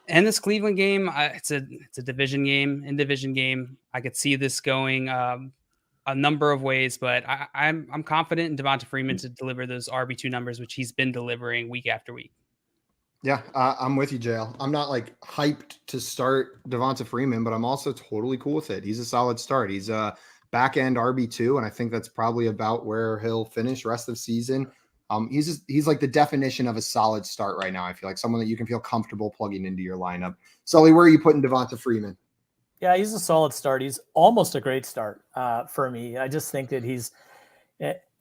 S2: And this Cleveland game, it's a division game. I could see this going a number of ways, but I'm confident in Devonta Freeman to deliver those RB2 numbers, which he's been delivering week after week.
S1: Yeah, I'm with you, JL. I'm not hyped to start Devonta Freeman, but I'm also totally cool with it. He's a solid start. He's a back end RB2, and I think that's probably about where he'll finish rest of season. He's like the definition of a solid start right now. I feel like someone that you can feel comfortable plugging into your lineup. Sully, where are you putting Devonta Freeman?
S4: Yeah, he's a solid start. He's almost a great start for me. I just think that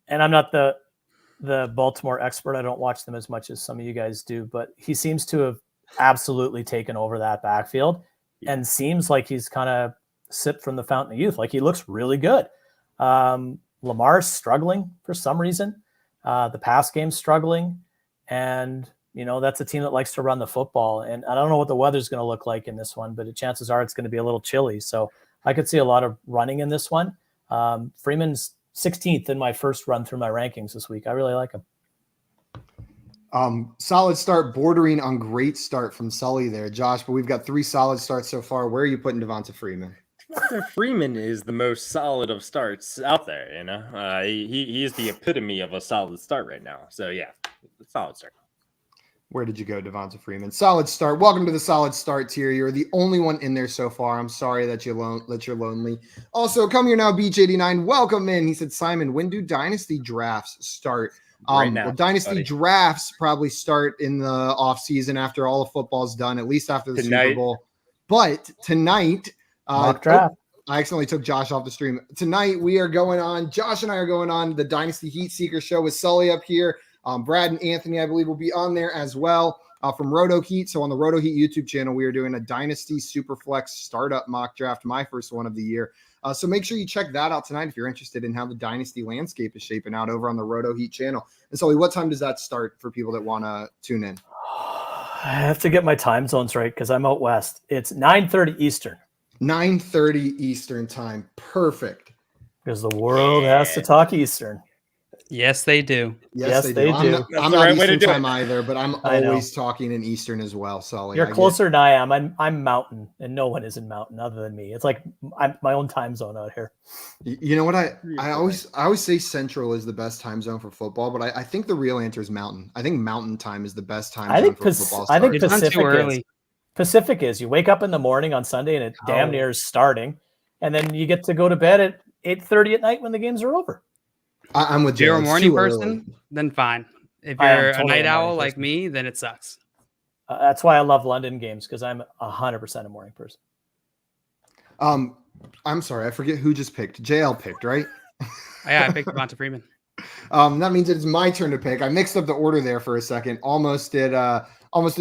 S4: and I'm not the Baltimore expert. I don't watch them as much as some of you guys do, but he seems to have absolutely taken over that backfield and seems like he's kind of sipped from the fountain of youth. Like he looks really good. Lamar's struggling for some reason. The pass game's struggling. And, That's a team that likes to run the football. And I don't know what the weather's going to look like in this one, but the chances are it's going to be a little chilly. So I could see a lot of running in this one. Freeman's 16th in my first run through my rankings this week. I really like him.
S1: Solid start, bordering on great start from Sully there, Josh. But we've got 3 solid starts so far. Where are you putting Devonta Freeman?
S3: Freeman is the most solid of starts out there. He is the epitome of a solid start right now. So yeah, solid start.
S1: Where did you go, Devonta Freeman? Solid start. Welcome to the solid start tier. You're the only one in there so far. I'm sorry that you're lonely. Also, come here now, Beach89. Welcome in. He said, Simon, when do dynasty drafts start?
S3: Right now,
S1: well, dynasty drafts probably start in the off season after all of football's done, at least after the Super Bowl. But tonight,
S4: mock draft.
S1: I accidentally took Josh off the stream. Tonight we are going on. Josh and I are going on the Dynasty Heat Seeker show with Sully up here. Brad and Anthony, I believe, will be on there as well from Roto Heat. So on the Roto Heat YouTube channel, we are doing a Dynasty Superflex startup mock draft, my first one of the year. So make sure you check that out tonight if you're interested in how the Dynasty landscape is shaping out over on the Roto Heat channel. And Sully, what time does that start for people that want to tune in?
S4: I have to get my time zones right because I'm out west. It's 9:30 Eastern.
S1: 9:30 Eastern time. Perfect.
S4: Because the world has to talk Eastern.
S2: Yes, they do.
S1: Yes, they do. I'm not Eastern time either, but I'm always talking in Eastern as well. So
S4: you're closer than I am. I'm Mountain, and no one is in Mountain other than me. It's like I'm my own time zone out here.
S1: You know what? I always say Central is the best time zone for football, but I think the real answer is Mountain. I think Mountain time is the best time zone for football.
S4: I think Pacific is. You wake up in the morning on Sunday and it damn near is starting, and then you get to go to bed at 8:30 at night when the games are over.
S1: I'm with you.
S2: If you're a morning person, then fine. If you're a night owl like me, then it sucks.
S4: That's why I love London games because I'm 100% a morning person.
S1: I'm sorry, I forget who just picked. JL picked, right?
S2: Yeah, I picked Devonta Freeman.
S1: That means it's my turn to pick. I mixed up the order there for a second. Almost did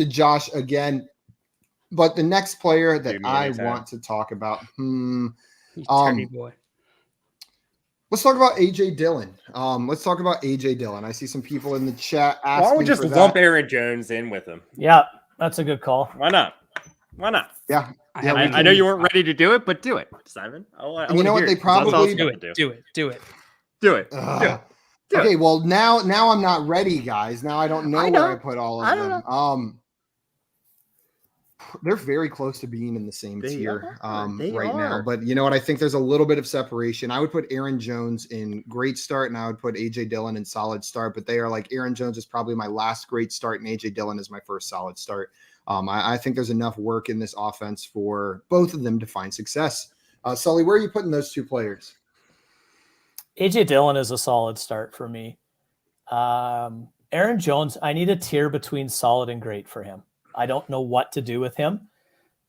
S1: Josh again. But the next player that I want to talk about,
S2: boy.
S1: Let's talk about AJ Dillon. I see some people in the chat asking.
S3: Why don't we just lump Aaron Jones in with him?
S4: Yeah, that's a good call.
S3: Why not?
S1: Yeah.
S3: I know you weren't ready to do it, but do it, Simon.
S1: You know what? They probably
S2: do it.
S1: Okay, well now I'm not ready, guys. Now I don't know where I put all of them. They're very close to being in the same tier now. But you know what? I think there's a little bit of separation. I would put Aaron Jones in great start, and I would put AJ Dillon in solid start. But they are like Aaron Jones is probably my last great start, and AJ Dillon is my first solid start. I think there's enough work in this offense for both of them to find success. Sully, where are you putting those two players?
S4: AJ Dillon is a solid start for me. Aaron Jones, I need a tier between solid and great for him. I don't know what to do with him.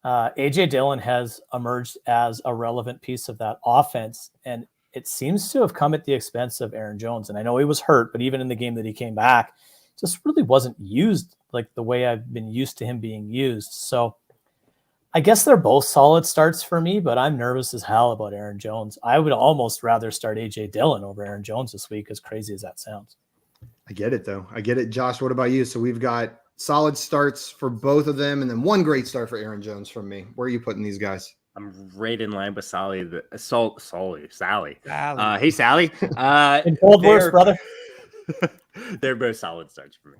S4: AJ Dillon has emerged as a relevant piece of that offense, and it seems to have come at the expense of Aaron Jones. And I know he was hurt, but even in the game that he came back, just really wasn't used like the way I've been used to him being used. So I guess they're both solid starts for me, but I'm nervous as hell about Aaron Jones. I would almost rather start AJ Dillon over Aaron Jones this week, as crazy as that sounds.
S1: I get it, though. I get it. Josh, what about you? So we've got solid starts for both of them, and then one great start for Aaron Jones from me. Where are you putting these guys?
S3: I'm right in line with Sally. Sally. Hey, Sally.
S4: In cold words, brother.
S3: They're both solid starts for me.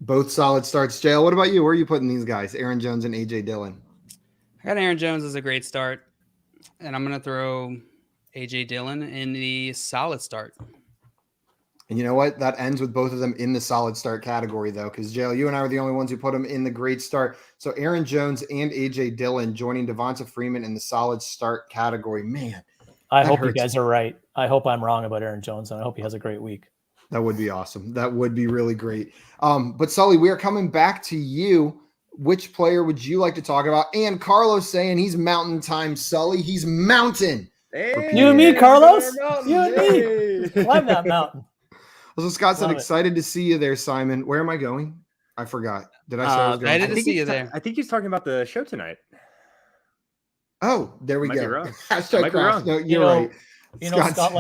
S1: Both solid starts. JL, what about you? Where are you putting these guys? Aaron Jones and AJ Dillon.
S2: I got Aaron Jones as a great start, and I'm going to throw AJ Dillon in the solid start.
S1: And you know what? That ends with both of them in the solid start category, though, because JL, you and I were the only ones who put them in the great start. So Aaron Jones and AJ Dillon joining Devonta Freeman in the solid start category. Man,
S4: I hope you guys are right. I hope I'm wrong about Aaron Jones, and I hope he has a great week.
S1: That would be awesome. That would be really great. But Sully, we are coming back to you. Which player would you like to talk about? And Carlos saying he's mountain time, Sully. He's mountain.
S3: Hey,
S4: you and me, Carlos. You and me. Climb that mountain.
S1: So Scott said, excited to see you there, Simon. Where am I going? I forgot. Did I say I was going?
S2: Excited to see you there.
S3: I think he's talking about the show tonight.
S1: Oh, there we go.
S3: Hashtag crash.
S1: No, you're right.
S4: You know, Scott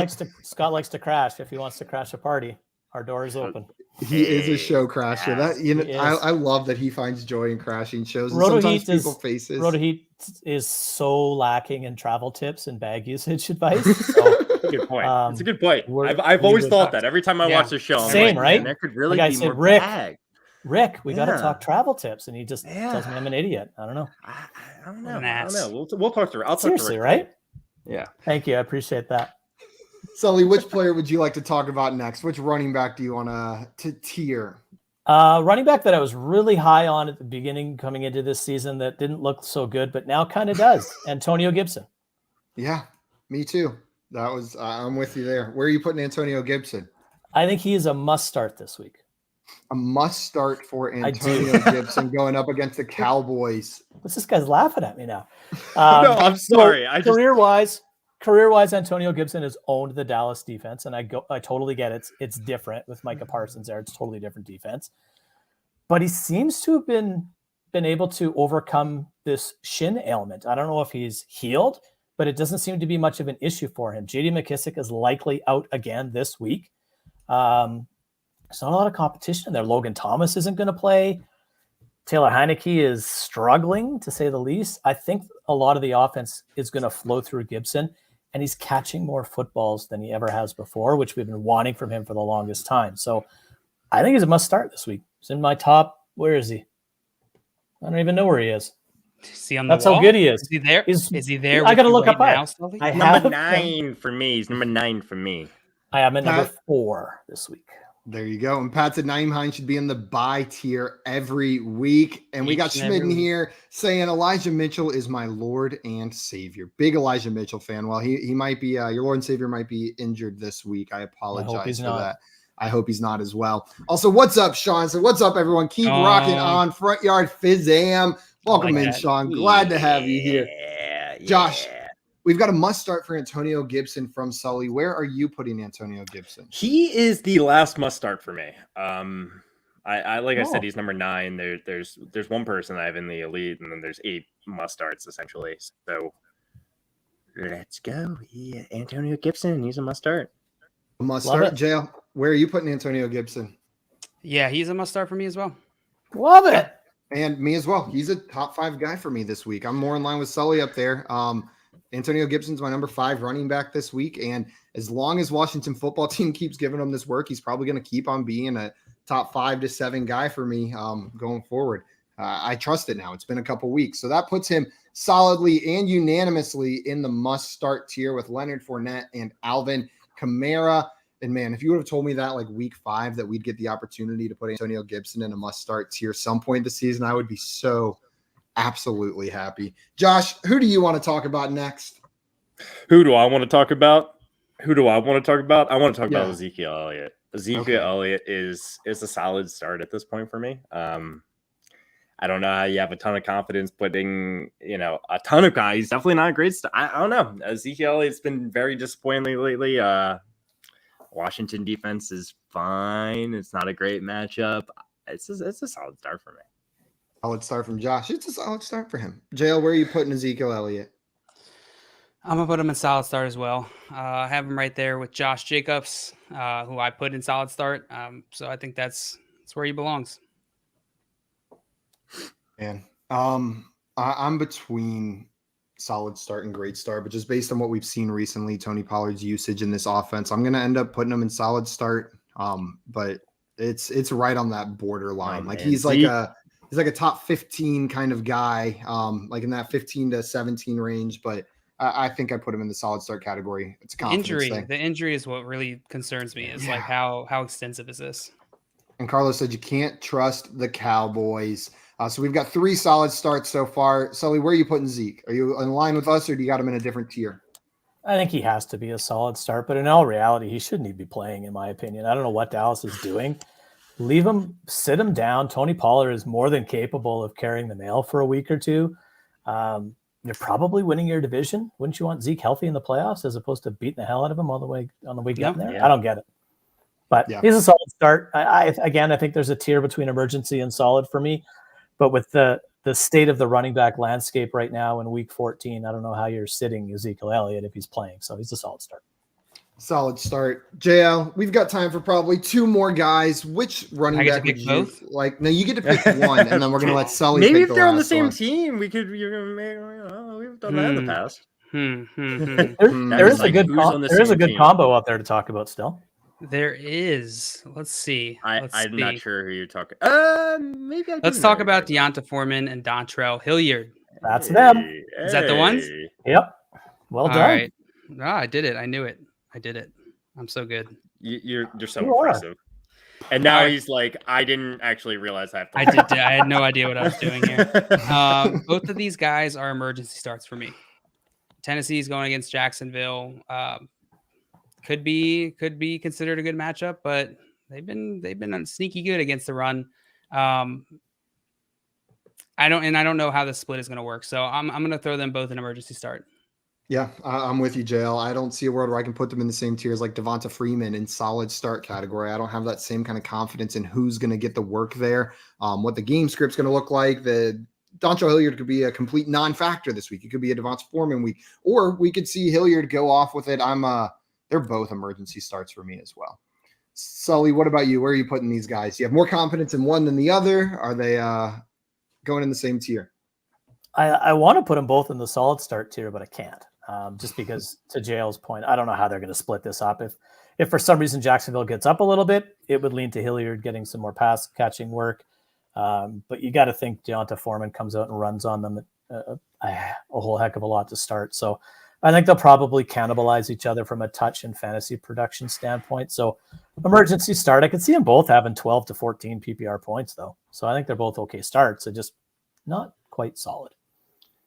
S4: likes to crash if he wants to crash a party. Our door is open.
S1: He is a show crasher.
S3: yes,
S1: That I love that he finds joy in crashing shows. And
S4: Roto
S1: sometimes
S4: Heat
S1: people faces.
S4: Roto Heat is so lacking in travel tips and bag usage advice. So,
S3: That's a good point. It's a good point. I've
S4: we
S3: always
S4: would-
S3: thought that every time I watch the show. I'm
S4: Same,
S3: like,
S4: right?
S3: Man, there could really
S4: Like I
S3: be
S4: said,
S3: more
S4: Rick,
S3: bag.
S4: Rick, we got to
S3: Yeah.
S4: talk travel tips, and he just
S3: Yeah.
S4: tells me I'm an idiot. I don't know.
S3: I don't know.
S2: An
S3: I don't
S2: ass.
S3: know. We'll talk to Rick. I'll talk
S4: Seriously,
S3: to Rick.
S4: right?
S3: Yeah.
S4: Thank you. I appreciate that.
S1: Sully, which player would you like to talk about next? Which running back do you want to tier?
S4: Running back that I was really high on at the beginning coming into this season that didn't look so good, but now kind of does. Antonio Gibson.
S1: Yeah, me too. That was I'm with you there. Where are you putting Antonio Gibson?
S4: I think he is a must start this week.
S1: A must start for
S4: I do.
S1: Antonio Gibson going up against the Cowboys.
S4: What's this guy's laughing at me now?
S3: No, I'm sorry.
S4: Career-wise, Antonio Gibson has owned the Dallas defense, and I totally get it. It's different with Micah Parsons there. It's totally different defense. But he seems to have been able to overcome this shin ailment. I don't know if he's healed, but it doesn't seem to be much of an issue for him. J.D. McKissick is likely out again this week. There's not a lot of competition there. Logan Thomas isn't going to play. Taylor Heineke is struggling, to say the least. I think a lot of the offense is going to flow through Gibson, and he's catching more footballs than he ever has before, which we've been wanting from him for the longest time. So I think he's a must start this week. He's in my top. Where is he? I don't even know where he is.
S2: See on the
S4: That's
S2: wall?
S4: how good he is.
S2: Is he there? Is he there?
S4: I got to
S2: with you
S4: look up
S2: right
S4: high.
S2: now, Sully?
S4: I
S3: Number
S4: have
S3: 9 for me. He's number 9 for me.
S4: I am at number
S1: Pat?
S4: 4 this week.
S1: There you go. And Pat said Naeem Hines should be in the buy tier every week. And we got
S2: Each and
S1: Schmidt
S2: every
S1: in here saying Elijah Mitchell is my Lord and Savior. Big Elijah Mitchell fan. Well, he might be your Lord and Savior might be injured this week. I apologize for that. I hope he's not as well. Also, what's up, Sean? So what's up, everyone? Keep rocking on Front Yard Fizzam. Welcome in, Sean. Glad to have you here. Josh, we've got a must start for Antonio Gibson from Sully. Where are you putting Antonio Gibson?
S3: He is the last must start for me. I said, he's number 9. There's one person I have in the elite, and then there's 8 must starts essentially. So let's go. Yeah, Antonio Gibson, he's a must start.
S1: A must start, Jail. Where are you putting Antonio Gibson?
S2: Yeah, he's a must start for me as well.
S4: Love it.
S1: And me as well. He's a top 5 guy for me this week. I'm more in line with Sully up there. Antonio Gibson's my number 5 running back this week. And as long as Washington football team keeps giving him this work, he's probably going to keep on being a top 5 to 7 guy for me going forward. I trust it now. It's been a couple weeks. So that puts him solidly and unanimously in the must start tier with Leonard Fournette and Alvin Kamara. And man, if you would have told me that like week 5 that we'd get the opportunity to put Antonio Gibson in a must start tier some point this season, I would be so absolutely happy. Josh, who do you want to talk about next?
S3: Who do I want to talk about? I want to talk about Ezekiel Elliott. Elliott is a solid start at this point for me. I don't know how you have a ton of confidence putting, a ton of guys. He's definitely not a great start. I don't know. Ezekiel Elliott's been very disappointing lately. Washington defense is fine. It's not a great matchup. It's a solid start for me.
S1: Solid start from Josh. It's a solid start for him. JL, where are you putting Ezekiel Elliott?
S2: I'm going to put him in solid start as well. I have him right there with Josh Jacobs, who I put in solid start. So I think that's where he belongs.
S1: Man, I'm between solid start and great start, but just based on what we've seen recently, Tony Pollard's usage in this offense, I'm going to end up putting him in solid start. But it's right on that borderline. He's like a top 15 kind of guy, like in that 15 to 17 range. But I think I put him in the solid start category. It's a confidence thing.
S2: The injury is what really concerns me. Is like how extensive is this?
S1: And Carlos said you can't trust the Cowboys. So we've got 3 solid starts so far. Sully, where are you putting Zeke? Are you in line with us, or do you got him in a different tier?
S4: I think he has to be a solid start, but in all reality, he shouldn't even be playing, in my opinion. I don't know what Dallas is doing. Leave him, sit him down. Tony Pollard is more than capable of carrying the mail for a week or two. You're probably winning your division. Wouldn't you want Zeke healthy in the playoffs as opposed to beating the hell out of him on the way getting there?
S3: Yeah.
S4: I don't get it. But he's a solid start. I think there's a tier between emergency and solid for me. But with the state of the running back landscape right now in week 14, I don't know how you're sitting Ezekiel Elliott if he's playing. So he's a solid start.
S1: Solid start. JL, we've got time for probably two more guys. Which running
S2: I get
S1: back
S2: to
S1: would
S2: pick
S1: you
S2: both?
S1: like? No, you get to pick one, and then we're gonna let Sully
S3: Maybe
S1: pick
S3: if
S1: the
S3: they're on the
S1: last
S3: same
S1: one.
S3: team, we could. We've done that in the past.
S4: There is a
S3: like,
S4: good
S3: who's on the
S4: there is a
S3: same
S4: good
S3: team?
S4: combo out there to talk about still.
S2: There is. Let's see.
S3: I'm
S2: see.
S3: not sure who you're talking. Maybe
S2: Let's talk about Devonta Foreman and Dontrell Hilliard.
S4: That's them.
S2: Is that the ones?
S4: Yep. Well done.
S2: All right. I did it. I knew it. I did it. I'm so good.
S3: You're so
S4: You are.
S3: impressive. And now
S2: All right.
S3: he's like, I didn't actually realize I have to.
S2: I did. I had no idea what I was doing here. Both of these guys are emergency starts for me. Tennessee's going against Jacksonville. Could be considered a good matchup, but they've been sneaky good against the run. I don't know how the split is going to work, so I'm going to throw them both an emergency start.
S1: Yeah, I'm with you, JL. I don't see a world where I can put them in the same tier as like Devonta Freeman in solid start category. I don't have that same kind of confidence in who's going to get the work there, what the game script's going to look like. The Dontrell Hilliard could be a complete non-factor this week. It could be a Devonta Foreman week, or we could see Hilliard go off with it. They're both emergency starts for me as well. Sully, what about you? Where are you putting these guys? Do you have more confidence in one than the other? Are they going in the same tier?
S4: I want to put them both in the solid start tier, but I can't. Just because, to JL's point, I don't know how they're going to split this up. If for some reason Jacksonville gets up a little bit, it would lean to Hilliard getting some more pass catching work. But you got to think Devonta Foreman comes out and runs on them a whole heck of a lot to start. So I think they'll probably cannibalize each other from a touch and fantasy production standpoint. So emergency start, I could see them both having 12 to 14 PPR points though. So I think they're both okay starts. So just not quite solid.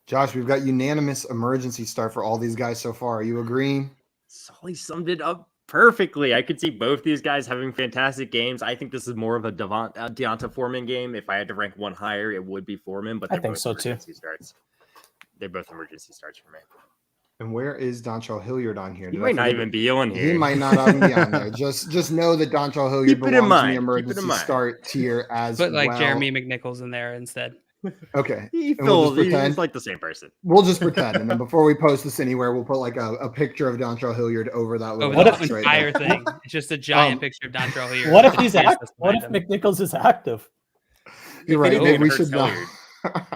S1: Josh, we've got unanimous emergency start for all these guys so far. Are you agreeing?
S3: Sully summed it up perfectly. I could see both these guys having fantastic games. I think this is more of a Devonta Foreman game. If I had to rank one higher, it would be Foreman, but
S4: I
S3: they're
S4: think
S3: both
S4: so too.
S3: emergency starts. They're both emergency starts for me.
S1: And where is Dontrell Hilliard on here?
S3: He might not even be on here.
S1: He might not even be on there. Just know that Dontrell Hilliard
S3: Keep it in
S1: belongs in the
S3: mind.
S1: emergency start tier as
S2: Put like
S1: well.
S2: Jeremy McNichols in there instead.
S1: Okay.
S3: He's like the same person.
S1: We'll just pretend. And then before we post this anywhere, we'll put like a picture of Dontrell Hilliard over that little
S2: Over the
S1: box right
S2: entire
S1: there.
S2: thing. It's just a giant picture of Dontrell Hilliard.
S4: What if he's active? What if McNichols is active?
S1: You're right.
S3: Anything
S1: We
S3: hurts
S1: should not.
S3: Hilliard.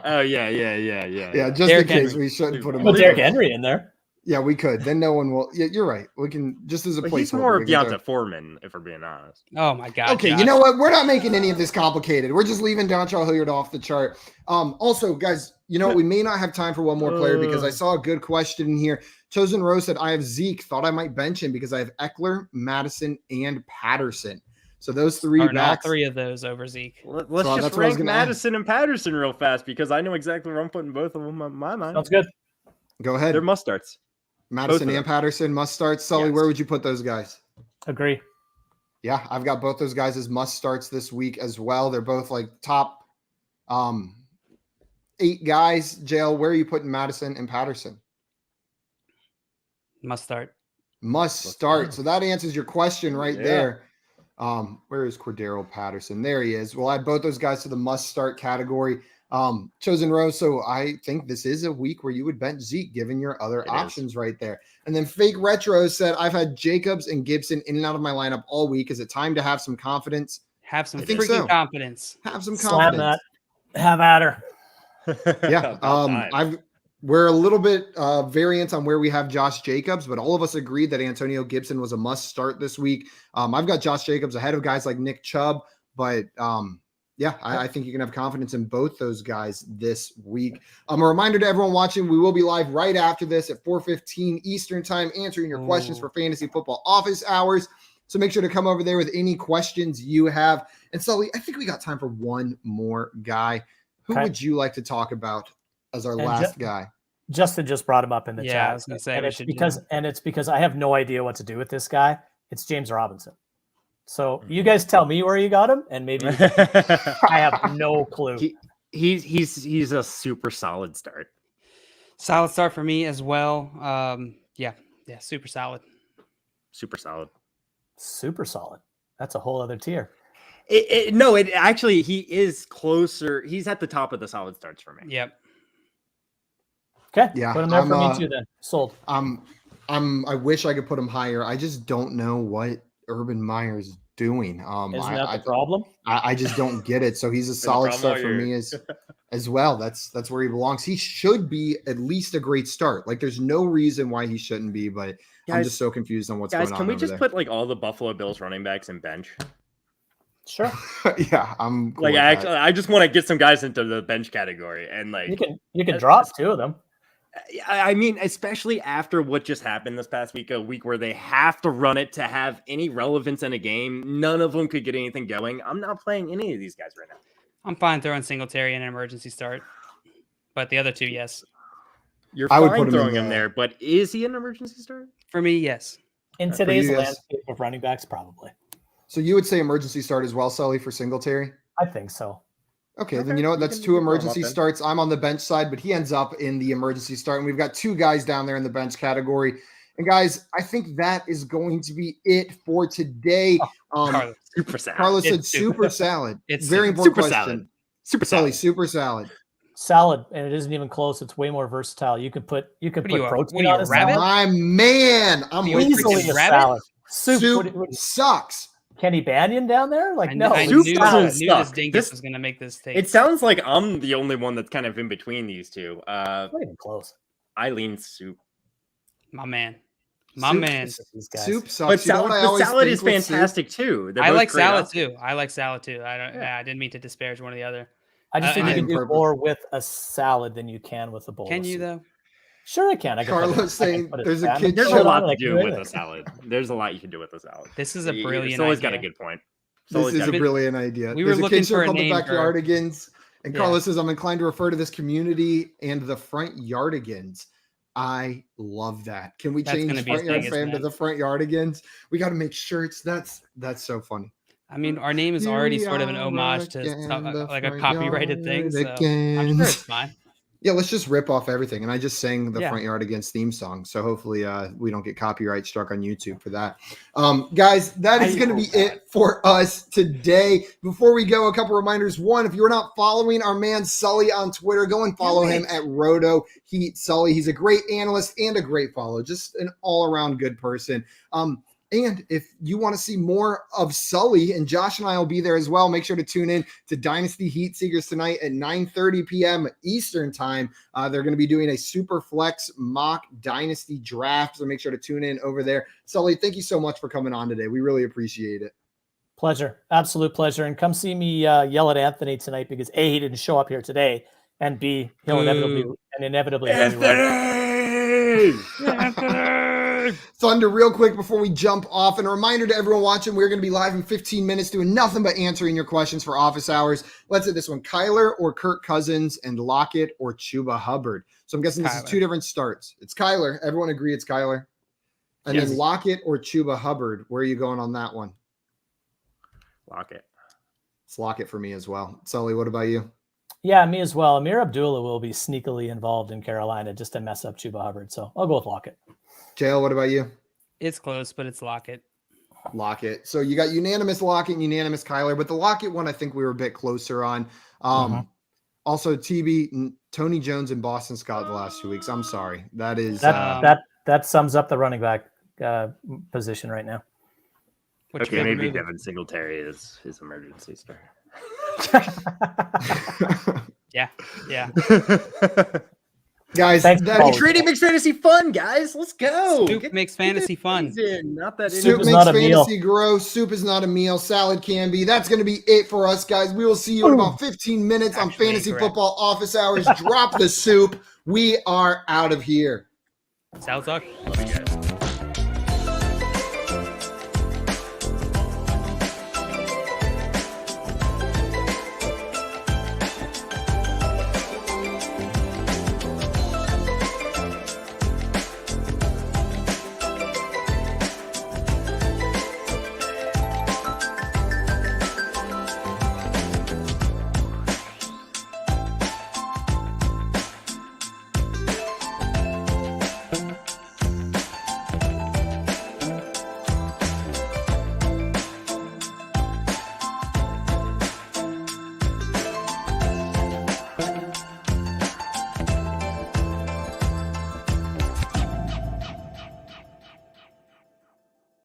S3: Oh yeah.
S1: Yeah, just
S2: Derrick
S1: in case
S2: Henry.
S1: we shouldn't put him.
S4: Put
S1: on
S4: Derrick
S1: there.
S4: Henry in there.
S1: Yeah, we could. Then no one will. Yeah, you're right. We can just as a
S3: But
S1: placeholder.
S3: he's more of
S1: we can throw-
S3: Devonta Foreman, if we're being honest.
S2: Oh my God.
S1: Okay,
S2: Josh.
S1: you know what? We're not making any of this complicated. We're just leaving Dontrell Hilliard off the chart. Also, guys, you know, we may not have time for one more player because I saw a good question in here. Chosen Rose said, I have Zeke. Thought I might bench him because I have Ekeler, Mattison, and Patterson. So those three
S2: Starting all
S1: backs.
S2: three of those over Zeke.
S3: Let's
S1: So
S3: just
S1: that's what I was
S3: rank
S1: gonna
S3: Mattison and Patterson real fast because I know exactly where I'm putting both of them on my mind.
S4: Sounds good.
S1: Go ahead.
S3: They're must starts.
S1: Madison
S3: Both of
S1: and
S3: them.
S1: Patterson must start. Sully,
S3: Yes.
S1: where would you put those guys?
S4: Agree.
S1: Yeah, I've got both those guys as must starts this week as well. They're both like top 8 guys. Jail, where are you putting Madison and Patterson?
S2: Must start.
S1: Must start. So that answers your question right
S3: Yeah.
S1: there. Where is Cordero Patterson? There he is. We'll add both those guys to the must start category. Chosen Rose. So I think this is a week where you would bench Zeke, given your other
S3: It
S1: options right there. And then Fake Retro said, I've had Jacobs and Gibson in and out of my lineup all week. Is it time to have some confidence?
S2: Have some
S1: I think
S2: freaking
S1: so.
S2: confidence.
S1: Have some
S4: Slam
S1: confidence.
S4: that. Have at her.
S1: Yeah.
S3: About time.
S1: We're a little bit variant on where we have Josh Jacobs, but all of us agreed that Antonio Gibson was a must start this week. I've got Josh Jacobs ahead of guys like Nick Chubb, but I think you can have confidence in both those guys this week. A reminder to everyone watching, we will be live right after this at 4:15 Eastern time, answering your questions for Fantasy Football office hours. So make sure to come over there with any questions you have. And Sully, I think we got time for one more guy. Who
S4: Okay.
S1: would you like to talk about as our last guy?
S4: Justin just brought him up in the
S2: Yeah,
S4: chat.
S2: I was gonna say
S4: and
S2: we
S4: it's
S2: should do
S4: because it's because I have no idea what to do with this guy. It's James Robinson. So you guys tell me where you got him, and maybe I have no clue.
S3: He's a super solid start.
S2: Solid start for me as well. Yeah, super solid.
S3: Super solid.
S4: Super solid. That's a whole other tier.
S3: It actually, he is closer. He's at the top of the solid starts for me.
S2: Yep.
S4: Okay.
S1: Yeah,
S4: Put him there for
S1: I'm,
S4: me too then. Sold.
S1: I wish I could put him higher. I just don't know what Urban Meyer's doing.
S4: Isn't that the problem?
S1: I just don't get it. So he's a solid start for me as well. That's where he belongs. He should be at least a great start. Like there's no reason why he shouldn't be, but I'm just so confused on what's going on.
S3: Guys, can we just
S1: there.
S3: put like all the Buffalo Bills running backs in bench?
S4: Sure.
S1: Yeah, I'm cool
S3: like
S1: with that.
S3: I just want to get some guys into the bench category, and like
S4: you can drop 2 of them.
S3: I mean, especially after what just happened this past week, a week where they have to run it to have any relevance in a game. None of them could get anything going. I'm not playing any of these guys right now.
S2: I'm fine throwing Singletary in an emergency start, but the other 2, yes.
S3: You're
S1: I would
S3: fine
S1: put him
S3: throwing
S1: in
S3: him there, but is he an emergency start?
S2: For me, yes.
S4: In today's landscape of running backs, probably.
S1: So you would say emergency start as well, Sully, for Singletary?
S4: I think so.
S1: Okay, then you know what? That's 2 emergency starts. I'm on the bench side, but he ends up in the emergency start. And we've got 2 guys down there in the bench category. And guys, I think that is going to be it for today.
S2: Carlos,
S3: super salad.
S1: Carlos said super salad.
S2: It's
S1: very important
S3: super
S1: question.
S3: salad. Super
S1: Sully,
S3: salad.
S1: super salad.
S4: Salad, and it isn't even close. It's way more versatile. You can put protein on a
S2: rabbit?
S4: salad.
S1: My man, I'm
S2: You
S1: with
S4: Easily
S2: freaking
S4: a
S2: rabbit?
S4: salad.
S1: Soup
S4: What-
S1: sucks.
S4: Kenny Banyan down there? Like, no.
S2: I
S3: Soup
S2: knew
S3: doesn't
S2: this
S3: suck.
S2: dingus was going to make this take.
S3: It sounds like I'm the only one that's kind of in between these two.
S4: Not even close.
S3: I lean soup.
S2: My man.
S4: These guys.
S1: Soup sucks.
S3: But
S1: You know what I always
S3: salad is
S1: think with soup?
S3: fantastic too. They're
S2: I
S3: both
S2: like
S3: great
S2: salad
S3: options.
S2: too. I didn't mean to disparage one or the other.
S4: I just think you
S1: I
S4: can
S1: am
S4: do
S1: purple.
S4: more with a salad than you can with a bowl.
S2: Can
S4: of
S2: you
S4: soup.
S2: though?
S4: Sure, I can. I can
S1: Carlos
S4: put it-
S1: saying
S4: I can put
S1: there's a
S4: salmon
S1: kid
S3: There's
S1: Shut
S3: a
S1: up,
S3: lot
S4: on,
S3: to
S4: I
S3: do
S4: can
S3: with
S4: it.
S3: a salad. There's a lot you can do with a salad.
S2: This is a brilliant
S3: Sully's got a
S2: idea.
S3: good point.
S1: This
S3: Sully's
S1: is
S3: got
S1: a
S3: good-
S1: brilliant idea.
S2: We were
S1: There's a
S2: looking
S1: kid show
S2: for a
S1: called the
S2: name for-
S1: Backyardigans, and
S2: Yeah.
S1: Carlos says, I'm inclined to refer to this community and the Front Yardigans. I love that. Can we
S2: That's
S1: change
S2: gonna be a
S1: Front Yard
S2: thing,
S1: Fam
S2: isn't
S1: to
S2: it?
S1: the Front Yardigans? We got to make shirts. That's so funny.
S2: I mean, our name is
S1: Here
S2: already
S1: we
S2: sort of an
S1: are
S2: homage to
S1: again, the
S2: like a
S1: Front
S2: copyrighted thing. So I'm sure
S1: Yardigans.
S2: it's fine.
S1: Yeah, let's just rip off everything. And I just sang the
S2: Yeah.
S1: Front Yardigans theme song. So hopefully we don't get copyright struck on YouTube for that. Guys, that is going to be it for us today. Before we go, a couple reminders. One, if you're not following our man Sully on Twitter, go and follow him at Roto Heat Sully. He's a great analyst and a great follow. Just an all-around good person. And if you want to see more of Sully, and Josh and I will be there as well, make sure to tune in to Dynasty Heat Seekers tonight at 9:30 p.m. Eastern time. They're going to be doing a super flex mock Dynasty draft, so make sure to tune in over there. Sully, thank you so much for coming on today. We really appreciate it.
S4: Pleasure. Absolute pleasure. And come see me yell at Anthony tonight because A, he didn't show up here today, and B, he'll inevitably
S1: Thunder, real quick before we jump off, and a reminder to everyone watching, we're going to be live in 15 minutes doing nothing but answering your questions for office hours. Let's hit this one. Kyler or Kirk Cousins, and Lockett or Chuba Hubbard. So I'm guessing this is 2 different starts. It's Kyler. Everyone agree it's Kyler. And then Lockett or Chuba Hubbard. Where are you going on that one?
S3: Lockett.
S1: It's Lockett for me as well. Sully, what about you?
S4: Yeah, me as well. Amir Abdullah will be sneakily involved in Carolina just to mess up Chuba Hubbard. So I'll go with Lockett.
S1: JL, what about you?
S2: It's close, but it's Lockett.
S1: Lockett. So you got unanimous Lockett and unanimous Kyler, but the Lockett one I think we were a bit closer on. Also, TB, Tony Jones and Boston Scott the last 2 weeks. I'm sorry. That is
S4: that sums up the running back position right now.
S2: What's your
S3: Okay,
S2: favorite
S3: maybe
S2: movie?
S3: Devin Singletary is his emergency start.
S2: Yeah.
S1: guys,
S4: Thanks,
S1: that
S4: Paul.
S3: Trading makes fantasy fun, guys. Let's go.
S2: Soup makes fantasy fun.
S3: Not that
S1: Soup
S4: is
S1: makes
S4: not a meal.
S1: fantasy grow. Soup is not a meal. Salad can be. That's going to be it for us, guys. We will see you in about 15 minutes on
S2: Actually
S1: Fantasy
S2: incorrect.
S1: Football Office Hours. Drop the soup. We are out of here.
S2: Salad suck.
S3: Love you guys.